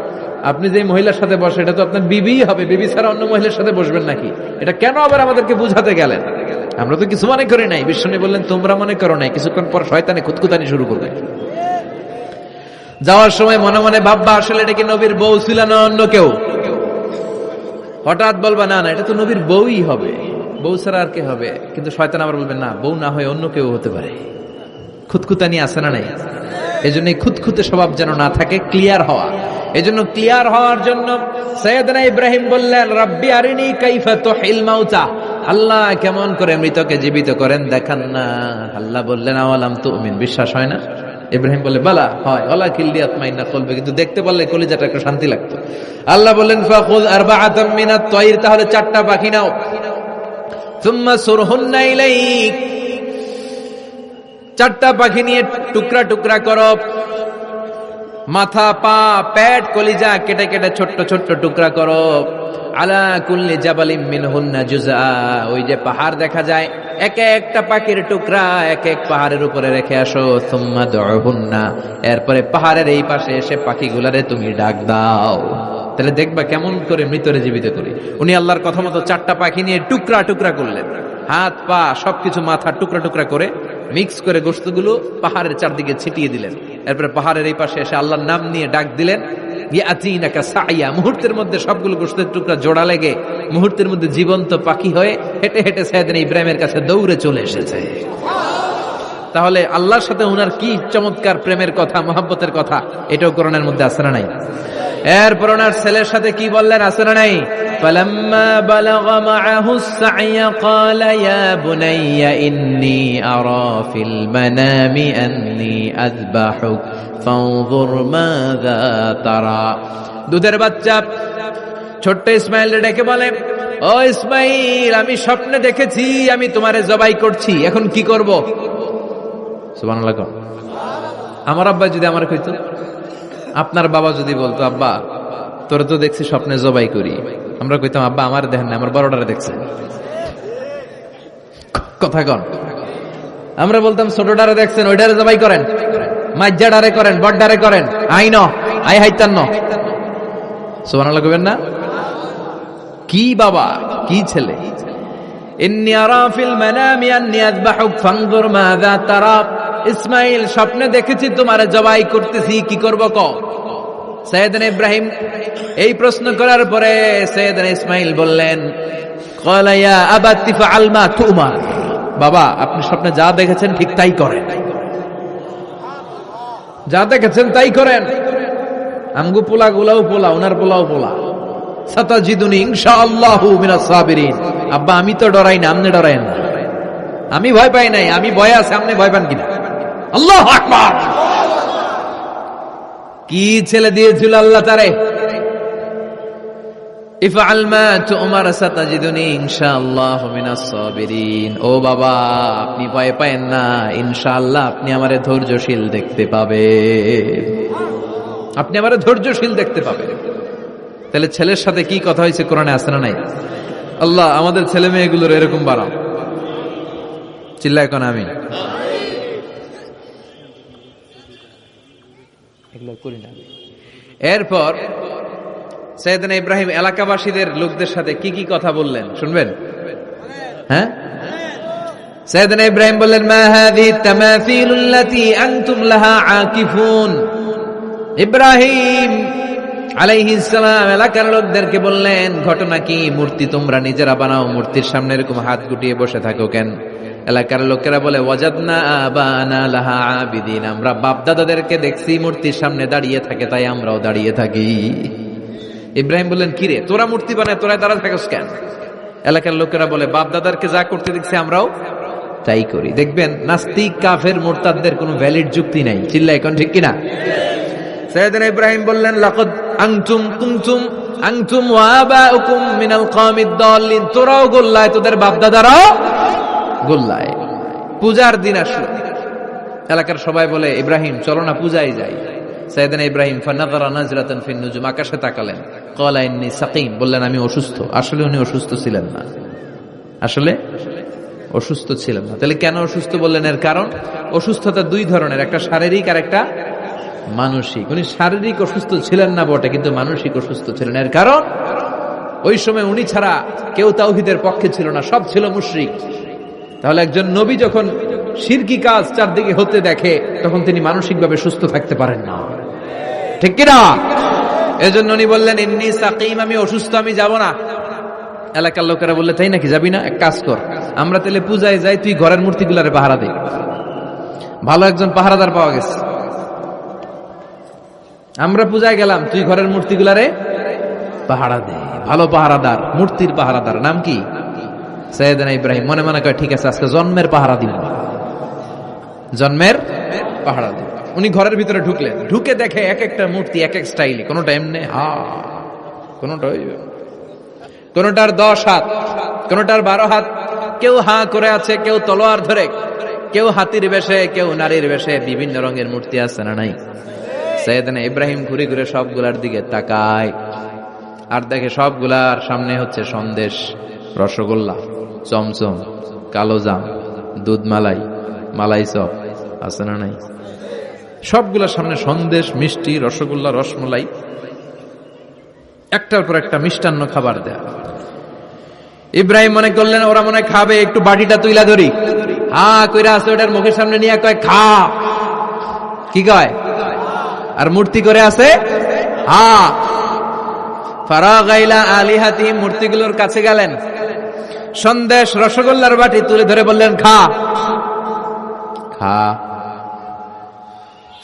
আপনি যে মহিলার সাথে বসে এটা তো আপনার বিবিই হবে, বিবি ছাড়া অন্য মহিলার সাথে বসবেন নাকি? এটা কেন আবার আমাদেরকে বুঝাতে গেলেন? আমরা তো কিছু মনে করি নাই। বিশ্বনবী বললেন তোমরা মনে করো নাই, কিছুক্ষণ পর শয়তানে খুঁতখুতানি শুরু করবে। যাওয়ার সময় মনে মনে ভাববা আসলে এটা কি নবীর বউ ছিল না অন্য কেউ। হঠাৎ বলবা না না এটা তো নবীর বউই হবে, বউ ছাড়া আর কে হবে। কিন্তু শয়তান আবার বলবে না, বউ না হয়ে অন্য কেউ হতে পারে। খুঁতখুতানি আছে না নাই? এজন্য খুঁতখুতে স্বভাব যেন না থাকে, ক্লিয়ার হওয়া। এজন্য ক্লিয়ার হওয়ার জন্য সাইয়েদনা ইব্রাহিম বললেন রাব্বি আরিনি কাইফা তুহিল মাউতা, আল্লাহ কেমন করে মৃতকে জীবিত করেন দেখান না। আল্লাহ বললেন আওয়ালাম তুমিন, বিশ্বাস হয় না? ইব্রাহিম বলে বালা হয়, ওয়ালা কিল্লিয়াত মাইন্না কলবে, কিন্তু দেখতে পারলে কলিজাটা একটু শান্তি লাগতো। আল্লাহ বললেন ফাখুয আরবাআতাম মিনাত তায়র, তাহলে 4টা পাখি নাও, সুম্মা সুরহুন্না ইলাইক, 4টা পাখি নিয়ে টুকরা টুকরা করো, মাথা, পা, পেট, কলিজা কেটে কেটে ছোট্ট ছোট্ট টুকরা করো। আলা কুল্লি জাবালিম মিনহুন্না জুজআ, ওই যে পাহাড় দেখা যায়, এক একটা পাখির টুকরা এক এক পাহাড়ের উপরে রেখে আসো। সুম্মা দুহুন্না, এরপরে পাহাড়ের এই পাশে এসে পাখিগুলারে তুমি ডাক দাও, তাহলে দেখবা কেমন করে মৃতরে জীবিত করি। উনি আল্লাহর কথা মতো 4টা পাখি নিয়ে টুকরা টুকরা করলেন, হাত পা সবকিছু, মাথা টুকরা টুকরা করে মিক্স করে গোশতগুলো পাহাড়ের চারদিকে ছিটিয়ে দিলেন। এরপরে পাহাড়ের এই পাশে এসে আল্লাহর নাম নিয়ে ডাক দিলেন, ইয়াতিনাকা সাইয়া, মুহূর্তের মধ্যে সবগুলো গোশতের টুকরা জোড়া লেগে মুহূর্তের মধ্যে জীবন্ত পাখি হয়ে হেঁটে হেঁটে সাইয়েদনা ইব্রাহিমের কাছে দৌড়ে চলে এসেছে। তাহলে আল্লাহর সাথে উনার কি চমৎকার প্রেমের কথা, মহব্বতের কথা, এটাও কোরআনের মধ্যে আছে না নাই? এরপর ওনার ছেলের সাথে কি বললেন, আছে না নাই? ফালাম্মা বালাগা মাআহু সাইয়া ক্বালা ইয়া বুনাইয়া ইন্নী আরা ফিল মানামি আন্নী আযবাহুক ফানজুর মাযা তারা। দুধের বাচ্চা ছোট্ট ইসমাইল ডেকে বলে, ও ইসমাইল, আমি স্বপ্নে দেখেছি আমি তোমারে জবাই করছি, এখন কি করব? সুবহানাল্লাহ। আমার আব্বা যদি আমার কইতো, আপনার বাবা যদি বলতো আব্বা তোরা তো দেখছি স্বপ্নে জবাই করি, আমরা কইতাম আব্বা আমার দেখেন না, আমার বড়টারে দেখছে। কথা কন, আমরা বলতাম ছোটটারে দেখছেন, ওইটারে জবাই করেন, মাজ্জাডারে করেন, বড়ডারে করেন, আই ন আই হাইতান ন। সুবহানাল্লাহ কইবেন না? কি বাবা, কি ছেলে। ইন্নী আরা ফিল মানামি আন্নী আযবাহুক ফানজুর মাযা তারা। ইসমাইল, স্বপ্নে দেখেছি তোমারে জবাই করতেছি, কি করব কও? সাইয়েদনা ইব্রাহিম এই প্রশ্ন করার পরে সাইয়েদনা ইসমাইল বললেন, ক্বালা ইয়া আবাতি ফাআল মা তুমার, বাবা আপনি স্বপ্নে যা দেখেছেন ঠিক তাই করেন, যা দেখেছেন তাই করেন। আমগো পোলা গুলাও পোলা, ওনার পোলাও পোলা। সাতাজিদুনি ইনশাআল্লাহু মিনাস সাবিরিন। আব্বা আমি তো ডরাই না, আপনি ডরায়েন না। আমি ভয় পাই নাই, আমি ভয় আছে, আপনি ভয় পান কিনা? আল্লাহু আকবার। কি ছেলে দিয়েছিল আল্লাহ তারে। ইফআল মা তুমার সাতাজিদুনি ইনশাআল্লাহু মিনাস সাবিরিন। ও বাবা আপনি ভয় পায়েন না, ইনশাআল্লাহ আপনি আমারে ধৈর্যশীল দেখতে পাবেন, আপনি আমারে ধৈর্যশীল দেখতে পাবেন। তাহলে ছেলের সাথে কি কথা হয়েছে কোরআনে আছে না নাই? আল্লাহ আমাদের ছেলে মেয়েগুলোর এরকম বানাও। চিল্লায় কোন আমিন। এরপর সাইয়েদনা ইব্রাহিম এলাকাবাসীদের লোকদের সাথে কি কি কথা বললেন শুনবেন? হ্যাঁ, সাইয়েদনা ইব্রাহিম বললেন মা হাযিহি তামাসিলুল্লাতী আনতুম লাহা আকিফুন। ইব্রাহিম আলাইহিস সালাম এলাকার লোকদেরকে বললেন ঘটনা কি, মূর্তি তোমরা নিজেরা বানাও, মূর্তির সামনে এরকম হাত গুটিয়ে বসে থাকো কেন? এলাকার লোকেরা বলে ওয়াজাদনা আবানা লাহা আবিদিন, আমরা বাপ দাদাদেরকে দেখছি মূর্তির সামনে দাঁড়িয়ে থাকে তাই আমরাও দাঁড়িয়ে থাকি। ইব্রাহিম বললেন কিরে তোরা মূর্তি বানায় তোরা দাঁড়া থাকস কেন? এলাকার লোকেরা বলে বাপ দাদারকে যা করতে দেখছি আমরাও তাই করি। দেখবেন নাস্তিক কাফের মুরতাদদের কোনো ভ্যালিড যুক্তি নাই। চিল্লায় কোন ঠিক কিনা? সাইয়েদনা ইব্রাহিম বললেন লাকাদ আনতুম কুনতুম আনতুম ওয়া আবাউকুম মিনাল কওমিদ দাল্লিন, তোরাও গোল্লায় তোদের বাপ দাদারাও গোল্লায়। পূজার দিন আসলো, এলাকার সবাই বলে ইব্রাহিম চলো না পূজায় যাই। সাইয়েদনা ইব্রাহিম ফানাযারা নাজরাতান ফিন নুজুম, আকাশে তাকালেন। ক্বালা ইন্নী সাকিম, বললেন আমি অসুস্থ। আসলে উনি অসুস্থ ছিলেন না, আসলে অসুস্থ ছিলেন না। তাহলে কেন অসুস্থ বললেন? এর কারণ অসুস্থতা দুই ধরনের, একটা শারীরিক আর একটা মানসিক। উনি শারীরিক অসুস্থ ছিলেন না বটে, কিন্তু মানসিক অসুস্থ ছিলেন। এর কারণ ওই সময় উনি ছাড়া কেউ তাওহীদের পক্ষে ছিল না, সব ছিল মুশরিক। তাহলে একজন নবী যখন শিরকি কাজ চারদিকে হতে দেখে তখন তিনি মানসিকভাবে সুস্থ থাকতে পারেন না, ঠিক কিনা? এজন্য উনি বললেন ইন্নী সাকিম, আমি অসুস্থ, আমি যাব না। এলাকার লোকেরা বললে তাই নাকি, যাবি না? এক কাজ কর, আমরা তাহলে পূজায় যাই, তুই ঘরের মূর্তিগুলারে পাহারা দে। ভালো একজন পাহারাদার পাওয়া গেছে, আমরা পূজায় গেলাম, তুই ঘরের মূর্তিগুলারে পাহারা দে। ভালো পাহারাদার, মূর্তির পাহারাদার, নাম কি? সাইয়েদনা ইব্রাহিম মনে মনে কয় ঠিক আছে আজকে জন্মের পাহারা দিব, জন্মের পাহারা দিব। উনি ঘরের ভিতরে ঢুকলেন, ঢুকে দেখে এক একটা মূর্তি এক এক স্টাইলে, কোনোটা এমনি কোনোটার 10 হাত, কোনোটার 12 হাত, কেউ হা করে আছে, কেউ তলোয়ার ধরে, কেউ হাতির বেশে, কেউ নারীর বেশে, বিভিন্ন রঙের মূর্তি আছে না নাই? সাইয়েদনা ইব্রাহিম ঘুরে ঘুরে সবগুলার দিকে তাকায় আর দেখে সবগুলার সামনে হচ্ছে সন্দেশ, রসগোল্লা, চমচম, কালোজাম, দুধ মালাই, মালাই চপ আছে না নাই? সবগুলার সামনে সন্দেশ, মিষ্টি, রসগোল্লা, রসমলাই, একটার পর একটা মিষ্টান্ন খাবার দেয়া। ইব্রাহিম মনে করলেন ওরা মনে খাবে, একটু বাটিটা তুইলা ধরি। হা কইরা আছে ওটার মুখের সামনে নিয়ে কয় খা। কি কয়? আর মূর্তি করে আছে হা। ফারাগা ইলা আলিহাতিহিম, মূর্তিগুলোর কাছে গেলেন, সন্দেশ রসগোল্লার বাটি তুলে ধরে বললেন খা খা।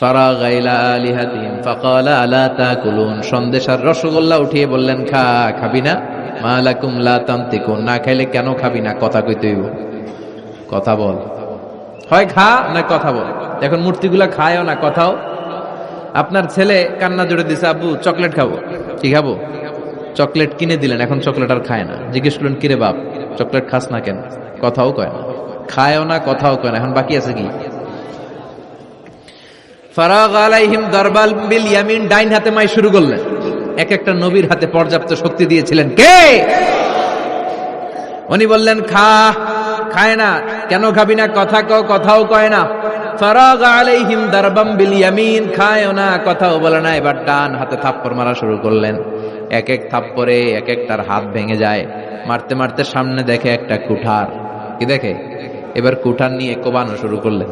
ফারাগা ইলা আলিহাতিহিম ফাকালা আলা তাকুলুন, সন্দেশ আর রসগোল্লা উঠিয়ে বললেন খা, খাবি না? মা লাকুম লা তানতিকুন, না খাইলে কেন খাবি না? কথা কইতে হইব, কথা বল, হয় খা না কথা বল। এখন মূর্তিগুলা খায়ও না কথাও। আপনার ছেলে কান্না জুড়ে দিছে, আব্বু চকলেট খাবো। কি খাবো? চকলেট কিনে দিলেন, এখন চকলেট আর খায় না। জিজ্ঞেস করলেন কিরে বাপ চকলেট খাস না কেন? কথাও কয় না, খায়ও না, কথাও কয় না। এখন বাকি আছে কি? ফারাগ আলাইহিম দারবাল বিল ইয়ামিন, ডাইন হাতে মাই শুরু করলেন। এক একটা নবীর হাতে পর্যাপ্ত শক্তি দিয়েছিলেন কে? উনি বললেন খা, খায় না। কেন খাবি না? কথা কও, কথাও কয় না। ফারাগ আলাইহিম দারবাম বিল ইয়ামিন, খায়ও না, কথাও বলে না। এবার ডান হাতে থাপ্পড় মারা শুরু করলেন। এক এক থাপ্পড়ে এক একটার হাত ভেঙে যায়। মারতে মারতে সামনে দেখে একটা কুঠার। কি দেখে? এবার কুঠার নিয়ে কোবানো শুরু করলেন।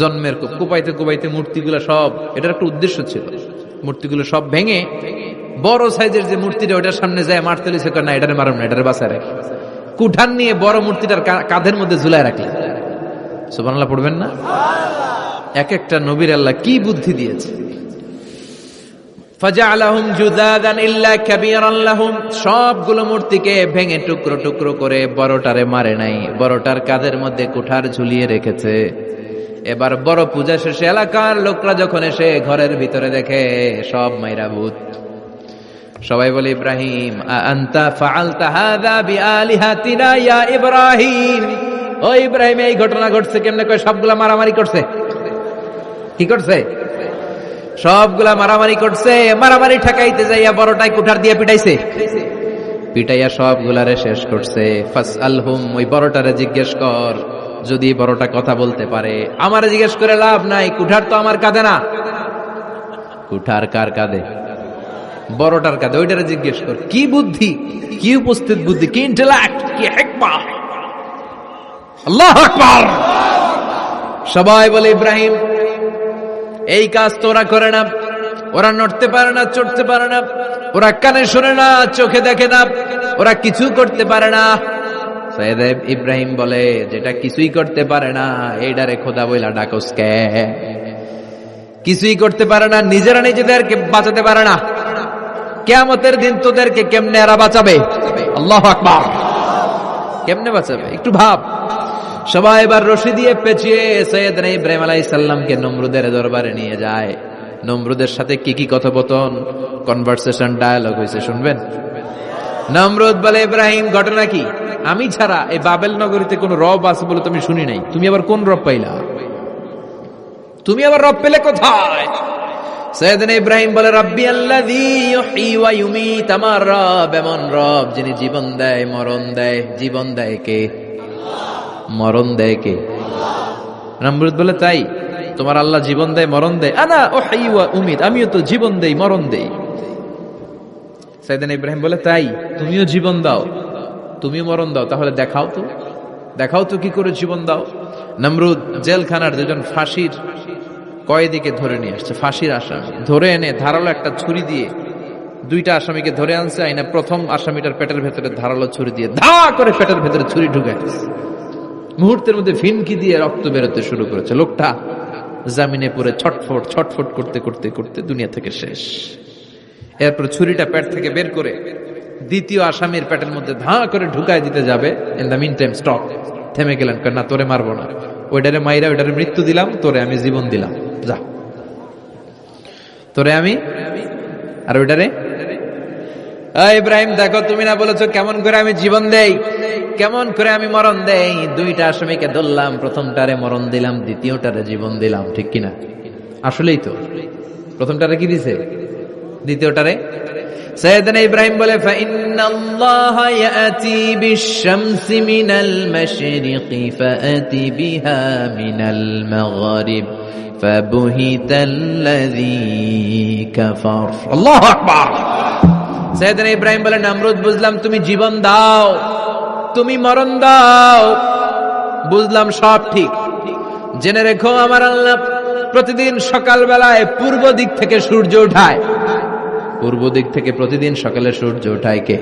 জন্মের কোপাইতে কোপাইতে মূর্তিগুলো সব, এটার একটা উদ্দেশ্য ছিল, মূর্তিগুলো সব ভেঙে বড় সাইজের যে মূর্তিটা ওটার সামনে যায় মারতে লিছে, না এটারে মারব না, এটারে বাঁচায় রাখি। কুঠার নিয়ে বড় মূর্তিটার কাঁধের মধ্যে ঝুলায় রাখলেন। সুবহানাল্লাহ পড়বেন না? এক একটা নবীর আল্লাহ কি বুদ্ধি দিয়েছে। ফাজআলাহুম জুদাদান ইল্লা কাবীরান লাহুম, সবগুলো মূর্তিকে ভেঙে টুকরো টুকরো করে বড়টারে মারে নাই, বড়টার কাঁধের মধ্যে কুঠার ঝুলিয়ে রেখেছে। এবার বড় পূজা শেষে এলাকার লোকরা যখন এসে ঘরের ভিতরে দেখে সব মাইরা ভূত। সবাই বলে, ইব্রাহিম আনতা ফাআলতা হাযা বিআলিহাতিনা ইয়া ইব্রাহিম, ও ইব্রাহিম এই ঘটনা ঘটছে কেমনে? কয় সবগুলা মারামারি করছে। কি করছে? সবগুলা মারামারি করছে। মারামারি ঠেকাইতে যাইয়া বড়টাই কুঠার দিয়ে পিটাইছে, পিটাইয়া সবগুলারে শেষ করছে। ফাসআলহুম, ওই বড়টারে জিজ্ঞেস কর, যদি বড়টা কথা বলতে পারে। আমারে জিজ্ঞেস করে লাভ নাই, কুঠার তো আমার কাঁধে না। কুঠার কার কাঁধে? বড়টার কাঁধে। ওইটারে জিজ্ঞেস কর। কি বুদ্ধি, কি উপস্থিত বুদ্ধি, কি ইন্টেলেক্ট, কি হিকমা! আল্লাহু আকবার। সবাই বলে, ইব্রাহিম এই কাজ তো ওরা করে না, ওরা নড়তে পারে না, চড়তে পারে না, ওরা কানে শোনে না, চোখে দেখে না, ওরা কিছু করতে পারে না। সৈয়দ ইব্রাহিম বলে, যেটা কিছুই করতে পারে না এইডারে খোদা বইলা ডাকস কে? কিছুই করতে পারে না, নিজেরা নিজেদেরকে বাঁচাতে পারে না, কিয়ামতের দিন তোদেরকে কেমনে এরা বাঁচাবে? আল্লাহু আকবার। কেমনে বাঁচাবে একটু ভাব। সবাই এবার রশি দিয়ে পেঁচিয়ে সৈয়দনা ইব্রাহিম আলাইহিস সালামকে নমরুদের দরবারে নিয়ে যায়। নমরুদের সাথে কি কি কথোপকথন, কনভারসেশন, ডায়ালগ হয়েছে শুনবেন। নমরুদ বলে, ইব্রাহিম ঘটনা কি? আমি ছাড়া এই বাবেল নগরীতে কোন রব আছে বলে তুমি শুনি নাই, তুমি আবার কোন রব পাইলা? তুমি আবার রব পেলে কোথায়? সৈয়দনা ইব্রাহিম বলে, রাব্বি আল্লাযী ইউহয়ী ওয়া ইউমীত, আমার রব এমন রব যিনি জীবন দেয় মরণ দেয়। জীবন দেয় কে? মরণ দেয় কে? নমরুদ বলে, তাই তোমার আল্লাহ জীবন দেয় মরণ দেয়? আনা উহয়ী ওয়া উমীত, আমিও তো জীবন দেই মরণ দেই। সৈয়দনা ইব্রাহিম বলে, তাই তুমিও জীবন দাও, তুমিও মরণ দাও, তাহলে দেখাও তো, দেখাও তো কি করে জীবন দাও। নমরুদ জেলখানার দুজন ফাঁসির কয়েদিকে ধরে নিয়ে আসছে, ফাঁসির আসামি ধরে এনে ধারালো একটা ছুরি দিয়ে দুইটা আসামিকে ধরে আনছে। আইনা প্রথম আসামিটার পেটের ভেতরে ধারালো ছুরি দিয়ে ধা করে পেটের ভেতরে ছুরি ঢুকে মুহূর্তের মধ্যে ফিনকি দিয়ে রক্ত বেরোতে শুরু করেছে। লোকটা জামিনে পড়ে ছটফট ছটফট করতে করতে করতে দুনিয়া থেকে শেষ। এরপর ছুরিটা পেট থেকে বের করে দ্বিতীয় আসামির পেটের মধ্যে ধা করে ঢুকায় দিতে যাবে। In the meantime stop, থেমে গেলেন, না তোরে মারবো না, ওইটারে মাইরা ওইটারে মৃত্যু দিলাম, তোরে আমি জীবন দিলাম, যা তোরে আমি, আর ওইটারে ইব্রাহিম দেখো তুমি না বলেছো কেমন করে আমি জীবন দেই, কেমন করে আমি মরণ দেই। দুইটা আসামিকে ধরলাম, প্রথমটারে মরণ দিলাম, দ্বিতীয়টারে জীবন দিলাম, ঠিক কিনা? আসলেই তো প্রথমটারে কি দিছে, দ্বিতীয়টারে। সৈয়দনা ইব্রাহিম বলে, ফাইন্নাল্লাহা ইয়াতি বিশ-শামসি মিনাল মাশরিকি ফাআতি বিহা মিনাল মাগরিব ফাবুহিতাল্লাযী কাফার। আল্লাহু আকবার। সৈয়দনা ইব্রাহিম বলে, নমরুদ বুঝলাম তুমি জীবন দাও, তুমি মরণ দাও, বুঝলাম সব ঠিক। জেনে রেখো আমার আল্লাহ প্রতিদিন সকাল বেলায় পূর্ব দিক থেকে সূর্য উঠায়। পূর্ব দিক থেকে প্রতিদিন সকালে সূর্য উঠায় কে?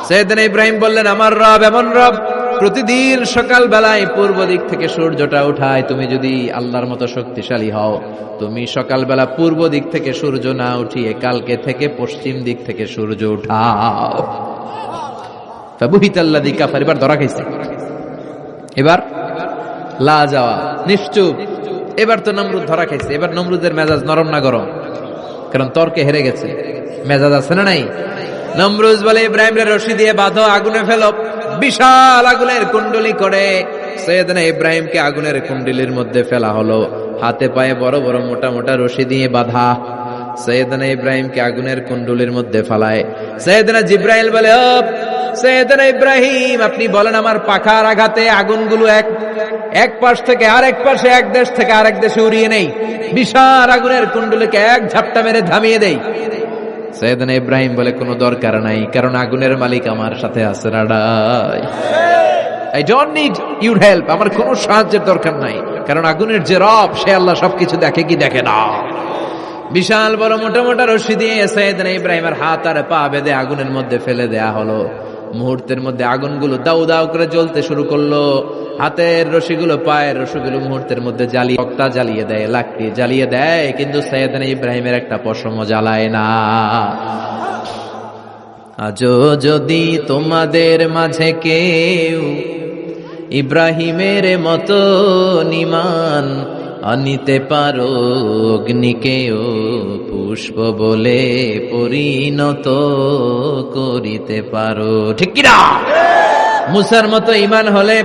সৈয়দনা ইব্রাহিম বললেন, আমার রব এমন রব প্রতিদিন সকাল বেলায় পূর্ব দিক থেকে সূর্যটা উঠায়। তুমি যদি আল্লাহর মতো শক্তিশালী হও, তুমি সকালবেলা পূর্ব দিক থেকে সূর্য না উঠিয়ে কালকে থেকে পশ্চিম দিক থেকে সূর্য উঠাও। ফাবুহিতাল্লাযী কাফার। এবার ধরা খাইছে, এবার লা যাওয়া, নিশ্চুপ। এবার তো নমরুদ ধরা খাইছে। এবার নমরুদের মেজাজ নরম না গরম? কারণ তর্কে হেরে গেছে, মেজাজ আছে না নাই? নমরুদ বলে, ইব্রাহিমের রশি দিয়ে বাঁধো, আগুনে ফেলো। বিশাল আগুনের কুণ্ডলি করে সৈয়দনা ইব্রাহিমকে আগুনের কুণ্ডলির মধ্যে ফেলা হলো। হাতে পায়ে বড় বড় মোটা মোটা রশি দিয়ে বাঁধা সৈয়দনা ইব্রাহিমকে আগুনের কুণ্ডলির মধ্যে ফেলায়। সৈয়দনা জিব্রাইল বলে, ও সৈয়দনা ইব্রাহিম, আপনি বলেন আমার পাখার আঘাতে আগুনগুলো এক পাশ থেকে আরেক পাশে, এক দেশ থেকে আরেক দেশে উড়িয়ে নেই, বিশাল আগুনের কুণ্ডলিকে এক ঝাপটা মেরে থামিয়ে দেই। সৈয়দনা ইব্রাহিম বলে, কোনো দরকার নাই, কারণ আগুনের মালিক আমার সাথে আছে। I don't need your help, আমার কোনো সাহায্যের দরকার নাই, কারণ আগুনের যে রব সে আল্লাহ সবকিছু দেখে কি দেখে না। বিশাল বড় মোটা মোটা রশি দিয়ে সৈয়দনা ইব্রাহিমের হাত আর পা বেঁধে আগুনের মধ্যে ফেলে দেয়া হলো। মুহূর্তের মধ্যে আগুনগুলো দাউ দাউ করে জ্বলতে শুরু করলো। হাতের রশিগুলো, পায়ের রশিগুলো মুহূর্তের মধ্যে জ্বালিয়ে, তক্তা জ্বালিয়ে দেয়, লাকড়ি জ্বালিয়ে দেয়, কিন্তু সাইয়েদনা ইব্রাহিমের একটা পশমও জ্বালায় না। আজও যদি তোমাদের মাঝে কেউ ইব্রাহিমের মতো ঈমান আনিতে পারো, অগ্নিকেও পুষ্প বলে পরিণত করিতে পারো, ঠিক কিনা? মুসার মতো ঈমান হলে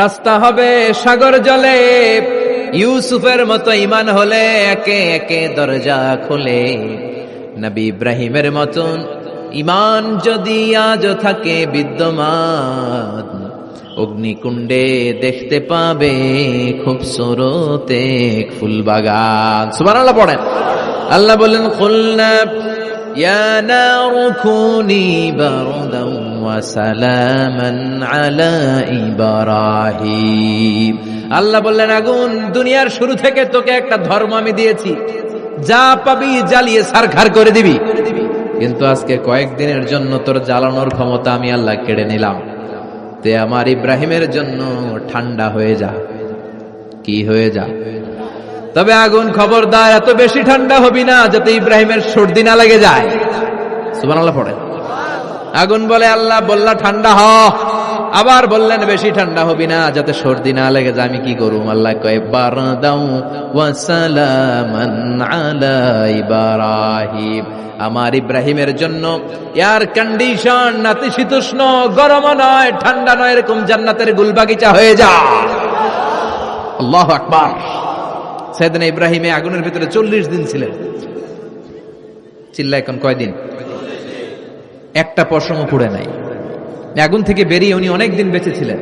রাস্তা হবে সাগর জলে, ইউসুফের মতো ঈমান হলে একে একে দরজা খোলে। নবী ইব্রাহিমের মতন ঈমান যদি আজও থাকে বিদ্যমান, অগ্নিকুণ্ডে দেখতে পাবে খুবসুরত এক ফুলবাগান। সুবহানাল্লাহ পড়েন। আল্লাহ বলেন, কুলনা ইয়া নারু কুনি বারদান ওয়া সালামান আলা ইব্রাহিম। আল্লাহ বললেন, আগুন, দুনিয়ার শুরু থেকে তোকে একটা ধর্ম আমি দিয়েছি, যা পাবি জ্বালিয়ে ছারখার করে দিবি, কিন্তু আজকে কয়েকদিনের জন্য তোর জ্বালানোর ক্ষমতা আমি আল্লাহ কেড়ে নিলাম। তে আমার ইব্রাহিমের জন্য ঠান্ডা হয়ে যা। কি হয়ে যা? তবে আগুন খবরদার এত বেশি ঠান্ডা হবি না যাতে ইব্রাহিমের সর্দি না লেগে যায়। সুবহানাল্লাহ পড়ে। আগুন বলে, আল্লাহ বললা ঠান্ডা হ, আবার বললেন বেশি ঠান্ডা হবি না যাতে সর্দি না লেগে যায়। আমি কি করুম? আল্লাহ কয়, বারদাউ ওয়া সালামান আলা ইব্রাহিম। আমার ইব্রাহিমের জন্য এয়ার কন্ডিশন, নাতিশীতোষ্ণ, গরম নয়, ঠান্ডা নয়, এরকম জান্নাতের গুলবাগিচা হয়ে যা। আল্লাহু আকবার। সাইয়েদনা ইব্রাহিম আগুনের ভিতরে 40 দিন ছিলেন। চিল্লা এখন কয়দিন? একটা পশমও পুড়ে নাই। আগুন থেকে বেরিয়ে উনি অনেক দিন বেঁচে ছিলেন।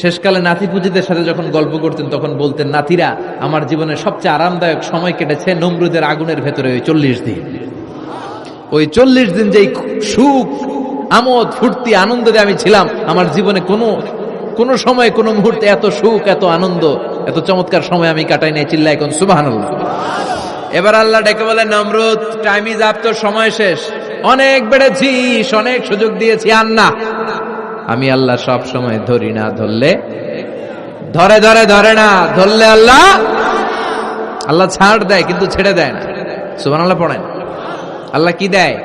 শেষকালে নাতি পুজিদের সাথে যখন গল্প করতেন তখন বলতেন, নাতিরা, আমার জীবনের সবচেয়ে আরামদায়ক সময় কেটেছে নমরুদের আগুনের ভেতরে ওই 40 দিন। ওই 40 দিন যেই সুখ, আমোদ, ফুর্তি, আনন্দে আমি ছিলাম, আমার জীবনে কোনো সময়, কোনো মুহূর্তে এত সুখ, এত আনন্দ, এত চমৎকার সময় আমি কাটাই নাই। চিল্লা এখন সুবহানাল্লাহ। এবার আল্লাহ ডেকে বলে, নমরুদ, টাইম ইজ আপ, তোর সময় শেষ। অনেক বেড়েছিস, অনেক সুযোগ দিয়েছি, আর না। আমি আল্লাহ সব সময় ধরি না, ধরলে ধরে না, ধরলে আল্লাহ ছাড় দেয়, কিন্তু ছেড়ে দেয় না। সুবহানাল্লাহ পড়েন। আল্লাহ কি দেয়?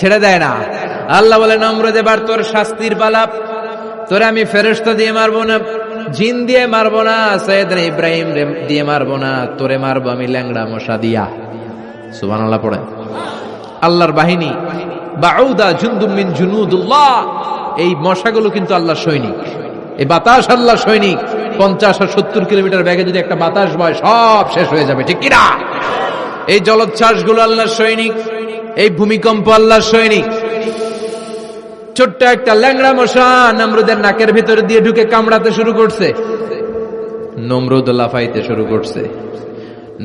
ছেড়ে দেয় না। আল্লাহ বলে, নমরুদ, এবার তোর শাস্তির পালা। তোরে আমি ফেরেশতা দিয়ে মারবো না, জিন দিয়ে মারবো না, সাইয়েদনা ইব্রাহিম দিয়ে মারবো না, তোরে মারবো আমি ল্যাংড়া মশা দিয়া। সুবহানাল্লাহ পড়েন। আল্লাহর বাহিনী, বাউদা জুনদুম মিন জুনুদুল্লাহ, এই মশাগুলো কিন্তু আল্লাহর সৈনিক। এই বাতাস আল্লাহর সৈনিক। 50 আর 70 কিলোমিটার বেগে যদি একটা বাতাস বয়, সব শেষ হয়ে যাবে, ঠিক কিনা? এই জলোচ্ছ্বাসগুলো আল্লাহর সৈনিক, এই ভূমিকম্প আল্লাহর সৈনিক। ছোট্ট একটা ল্যাংড়া মশা নমরুদের নাকের ভিতরে দিয়ে ঢুকে কামড়াতে শুরু করছে। নমরুদ লাফাইতে শুরু করছে।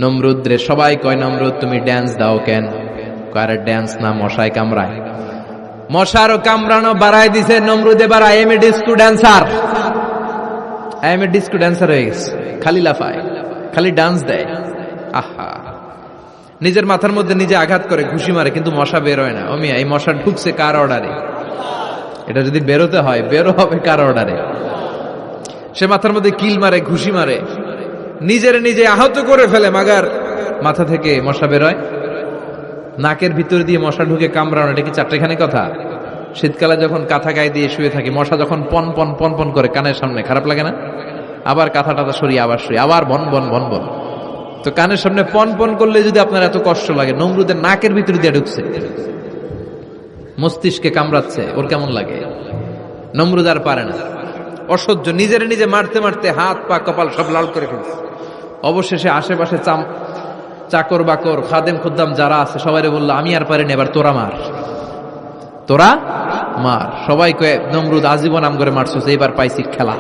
নমরুদ রে সবাই কয়, নমরুদ তুমি ড্যান্স দাও কেন? কার ড্যান্স না, মশায় কামড়ায়। মশারও কামড়ানো বাড়ায় দিছে নমরুদ। এবার I M A disco dancer, I M A disco dancer হয়ে গেছে। খালি লাফায়, খালি ডান্স দেয়। আহা, নিজের মাথার মধ্যে নিজে আঘাত করে, ঘুষি মারে, কিন্তু মশা বের হয় না। অমিয়া, এই মশা ঢুকছে কার অর্ডারে? এটা যদি বেরোতে হয়, বেরো হবে কার অর্ডারে? সে মাথার মধ্যে কিল মারে, ঘুষি মারে, নিজের নিজে আহত করে ফেলে, মাগার মাথা থেকে মশা বেরোয়। নাকের ভিতর দিয়ে মশা ঢুকে কামড়ানো, এটা কি চারটেখানি কথা? শীতকালে যখন কাঁথা গায়ে দিয়ে শুয়ে থাকি, মশা যখন পন পন পন পন করে কানের সামনে, খারাপ লাগে না? আবার কাঁথা টাথা সরিয়ে আবার শুয়ে, আবার বন বন বন বন। তো কানের সামনে পন পন করলে যদি আপনার এত কষ্ট লাগে, নমরুদের নাকের ভিতর দিয়ে ঢুকছে, মস্তিষ্কে কামড়াচ্ছে, ওর কেমন লাগে? নমরুদ আর পারে না, অসহ্য। নিজের নিজে মারতে মারতে হাত পা কপাল সব লাল করে ফেলছে। অবশেষে আশেপাশে চাকর বাকর, খাদেম খুদ্দাম যারা আছে সবাই বললো, আমি আর পারিনি, এবার তোরা মার, তোরা মার। সবাই কয়ে, নমরুদ আজীবন আম করে মারছিস, এবার পাইছি খেলা,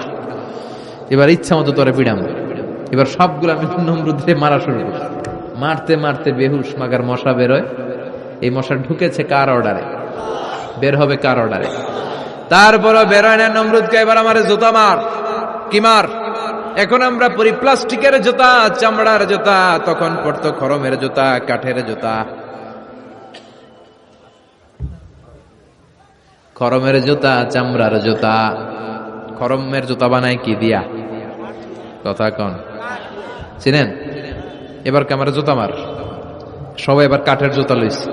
এবার ইচ্ছা মতো তোরে পিড়াম। এবার সবগুলো আমি নমরুদে মারা শুরু করছি। মারতে মারতে বেহুশ, মাগার মশা বেরোয়। এই মশা ঢুকেছে কার অর্ডারে? বের হবে কার অর্ডারে? তারপরও বেরোয় না। নমরুদকে এবার আমারে জুতা মার। কি মার? এখন আমরা পরি প্লাস্টিকের জুতা, চামড়ার জুতা, তখন পড়তো খরমের জুতা, কাঠের জুতা। খরমের জুতা, চামড়ার জুতা। খরমের জুতা বানায় কি দিয়া? কথা কন, চিনেন? এবার ক্যামেরা জুতা মার, সবাই এবার কাঠের জুতা লইছে,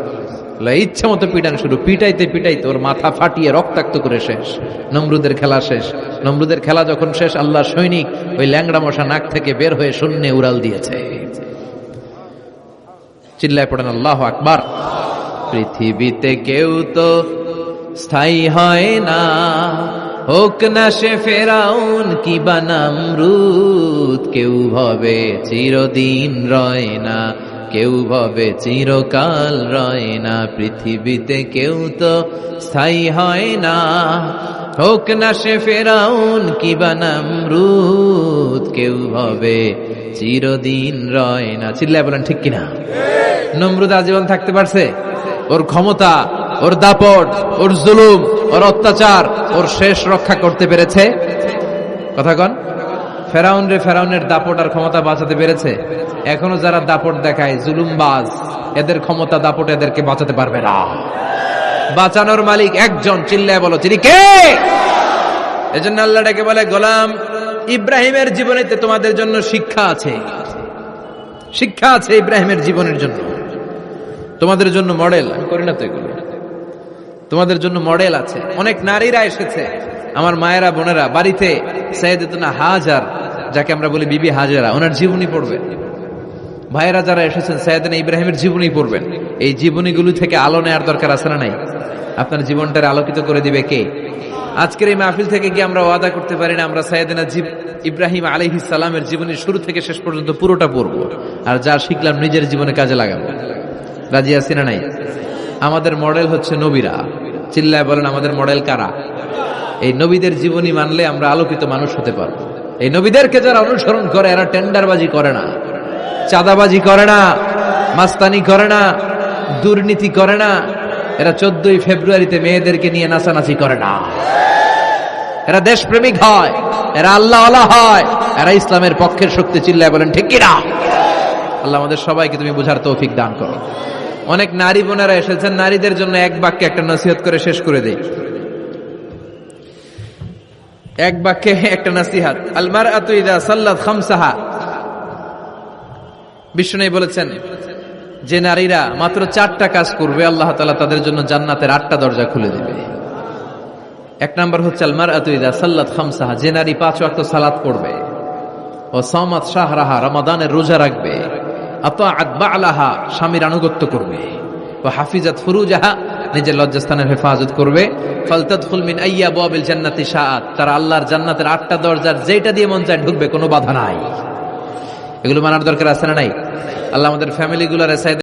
ইচ্ছা মতো পিটান শুরু, পিটাইতে পিটাইতে ওর মাথা ফাটিয়ে রক্তাক্ত করে শেষ। নমরুদের খেলা শেষ। নমরুদের খেলা যখন শেষ, আল্লাহর সৈনিক ওই ল্যাংড়া মশা নাক থেকে বের হয়ে শূন্যে উড়াল দিয়েছে। চিল্লায় পড়েন আল্লাহু আকবার। পৃথিবীতে কেউ তো স্থায়ী হয় না, হোক না সে ফেরাউন কিবা নমরুদ। কেউ ভাবে চিরদিন রয় না, কেউ ভাবে চিরকাল রয় না। পৃথিবীতে কেউ তো স্থায়ী হয় না, হোক না সে ফেরাউন কিবা নমরুদ। কেউ ভাবে চিরদিন রয় না। চিল্লায় বলেন ঠিক কিনা? নমরুদ আজীবন থাকতে পারছে? ওর ক্ষমতা, ওর দাপট, ওর জুলুম, ওর অত্যাচার, ওর শেষ রক্ষা করতে পেরেছে? কথা কন। ফেরাউন রে ফেরাউনের দাপট আর ক্ষমতা বাঁচাতে পেরেছে? এখনো যারা দাপট দেখায়, জুলুমবাজ, এদের ক্ষমতা দাপট এদেরকে বাঁচাতে পারবে না। বাঁচানোর মালিক একজন, চিল্লায় বলো তিনি কে? এজন্য আল্লাহ ডেকে বলে, গোলাম ইব্রাহিমের জীবনেতে তোমাদের জন্য শিক্ষা আছে। শিক্ষা আছে ইব্রাহিমের জীবনের জন্য, তোমাদের জন্য মডেল। আমি করি না তো এগুলো, তোমাদের জন্য মডেল আছে। অনেক নারীরা এসেছে, আমার মায়েরা বোনেরা, বাড়িতে সাইয়েদাতুনা হাজার, যাকে আমরা বলি বিবি হাজেরা, ওনার জীবনী পড়বেন। ভাইয়েরা যারা এসেছেন, সাইয়েদানা ইব্রাহিমের জীবনী পড়বেন। এই জীবনীগুলো থেকে আলো নেওয়ার দরকার আছে না নাই? আপনার জীবনটারে আলোকিত করে দিবে কে? আজকের এই মাহফিল থেকে কি আমরা ওয়াদা করতে পারি না আমরা সাইয়েদানা ইব্রাহিম আলাইহিস সালামের জীবনের শুরু থেকে শেষ পর্যন্ত পুরোটা পড়বো, আর যা শিখলাম নিজের জীবনে কাজে লাগাবো? রাজি আছি না নাই? আমাদের মডেল হচ্ছে নবীরা। চিল্লায় বলেন আমাদের মডেল কারা? এই নবীদের জীবনী মানলে আমরা আলোকিত মানুষ হতে পারবো। এই নবীদেরকে যারা অনুসরণ করে, এরা টেন্ডারবাজি করে না, চাঁদাবাজি করে না, মাস্তানি করে না, দুর্নীতি করে না। এরা 14ই ফেব্রুয়ারিতে মেয়েদেরকে নিয়ে নাচানাচি করে না। এরা দেশপ্রেমিক হয়, এরা আল্লাহওয়ালা হয়, এরা ইসলামের পক্ষের শক্তি। চিল্লায় বলেন ঠিক কিনা? আল্লাহ আমাদের সবাইকে তুমি বুঝার তৌফিক দান করো। অনেক নারী বোনেরা এসেছেন, নারীদের জন্য এক বাক্যে একটা নসিহত করে শেষ করে দেই। এক বাক্যে একটা নসিহত। আল মারআতু ইযা সাল্লাত খামসাহা, বিষ্ণু বলেছেন যে নারীরা মাত্র 4টা কাজ করবে, আল্লাহ তাআলা তাদের জন্য জান্নাতের 8টা দরজা খুলে দেবে। এক নাম্বার হচ্ছে আল মারআতু ইযা সাল্লাত খামসাহা, যে নারী 5 ওয়াক্ত সালাত পড়বে, ও সামাত শাহরাহা, রমাদানের রোজা রাখবে, আতাআত বা'লাহা, স্বামীর আনুগত্য করবে, ও হাফিজাত ফুরুজাহা, নিজের লজ্জাস্থানের হেফাজত করবে, ফালতাদখুল মিন আইয়া আবওয়াবিল জান্নাতি শাআত, তারা আল্লাহর জান্নাতের 8টা দরজার যেটা দিয়ে মন চায় ঢুকবে, কোনো বাধা নাই। এগুলো মানার দরকার আছে না নাই? আল্লাহ আমাদের ফ্যামিলিগুলোর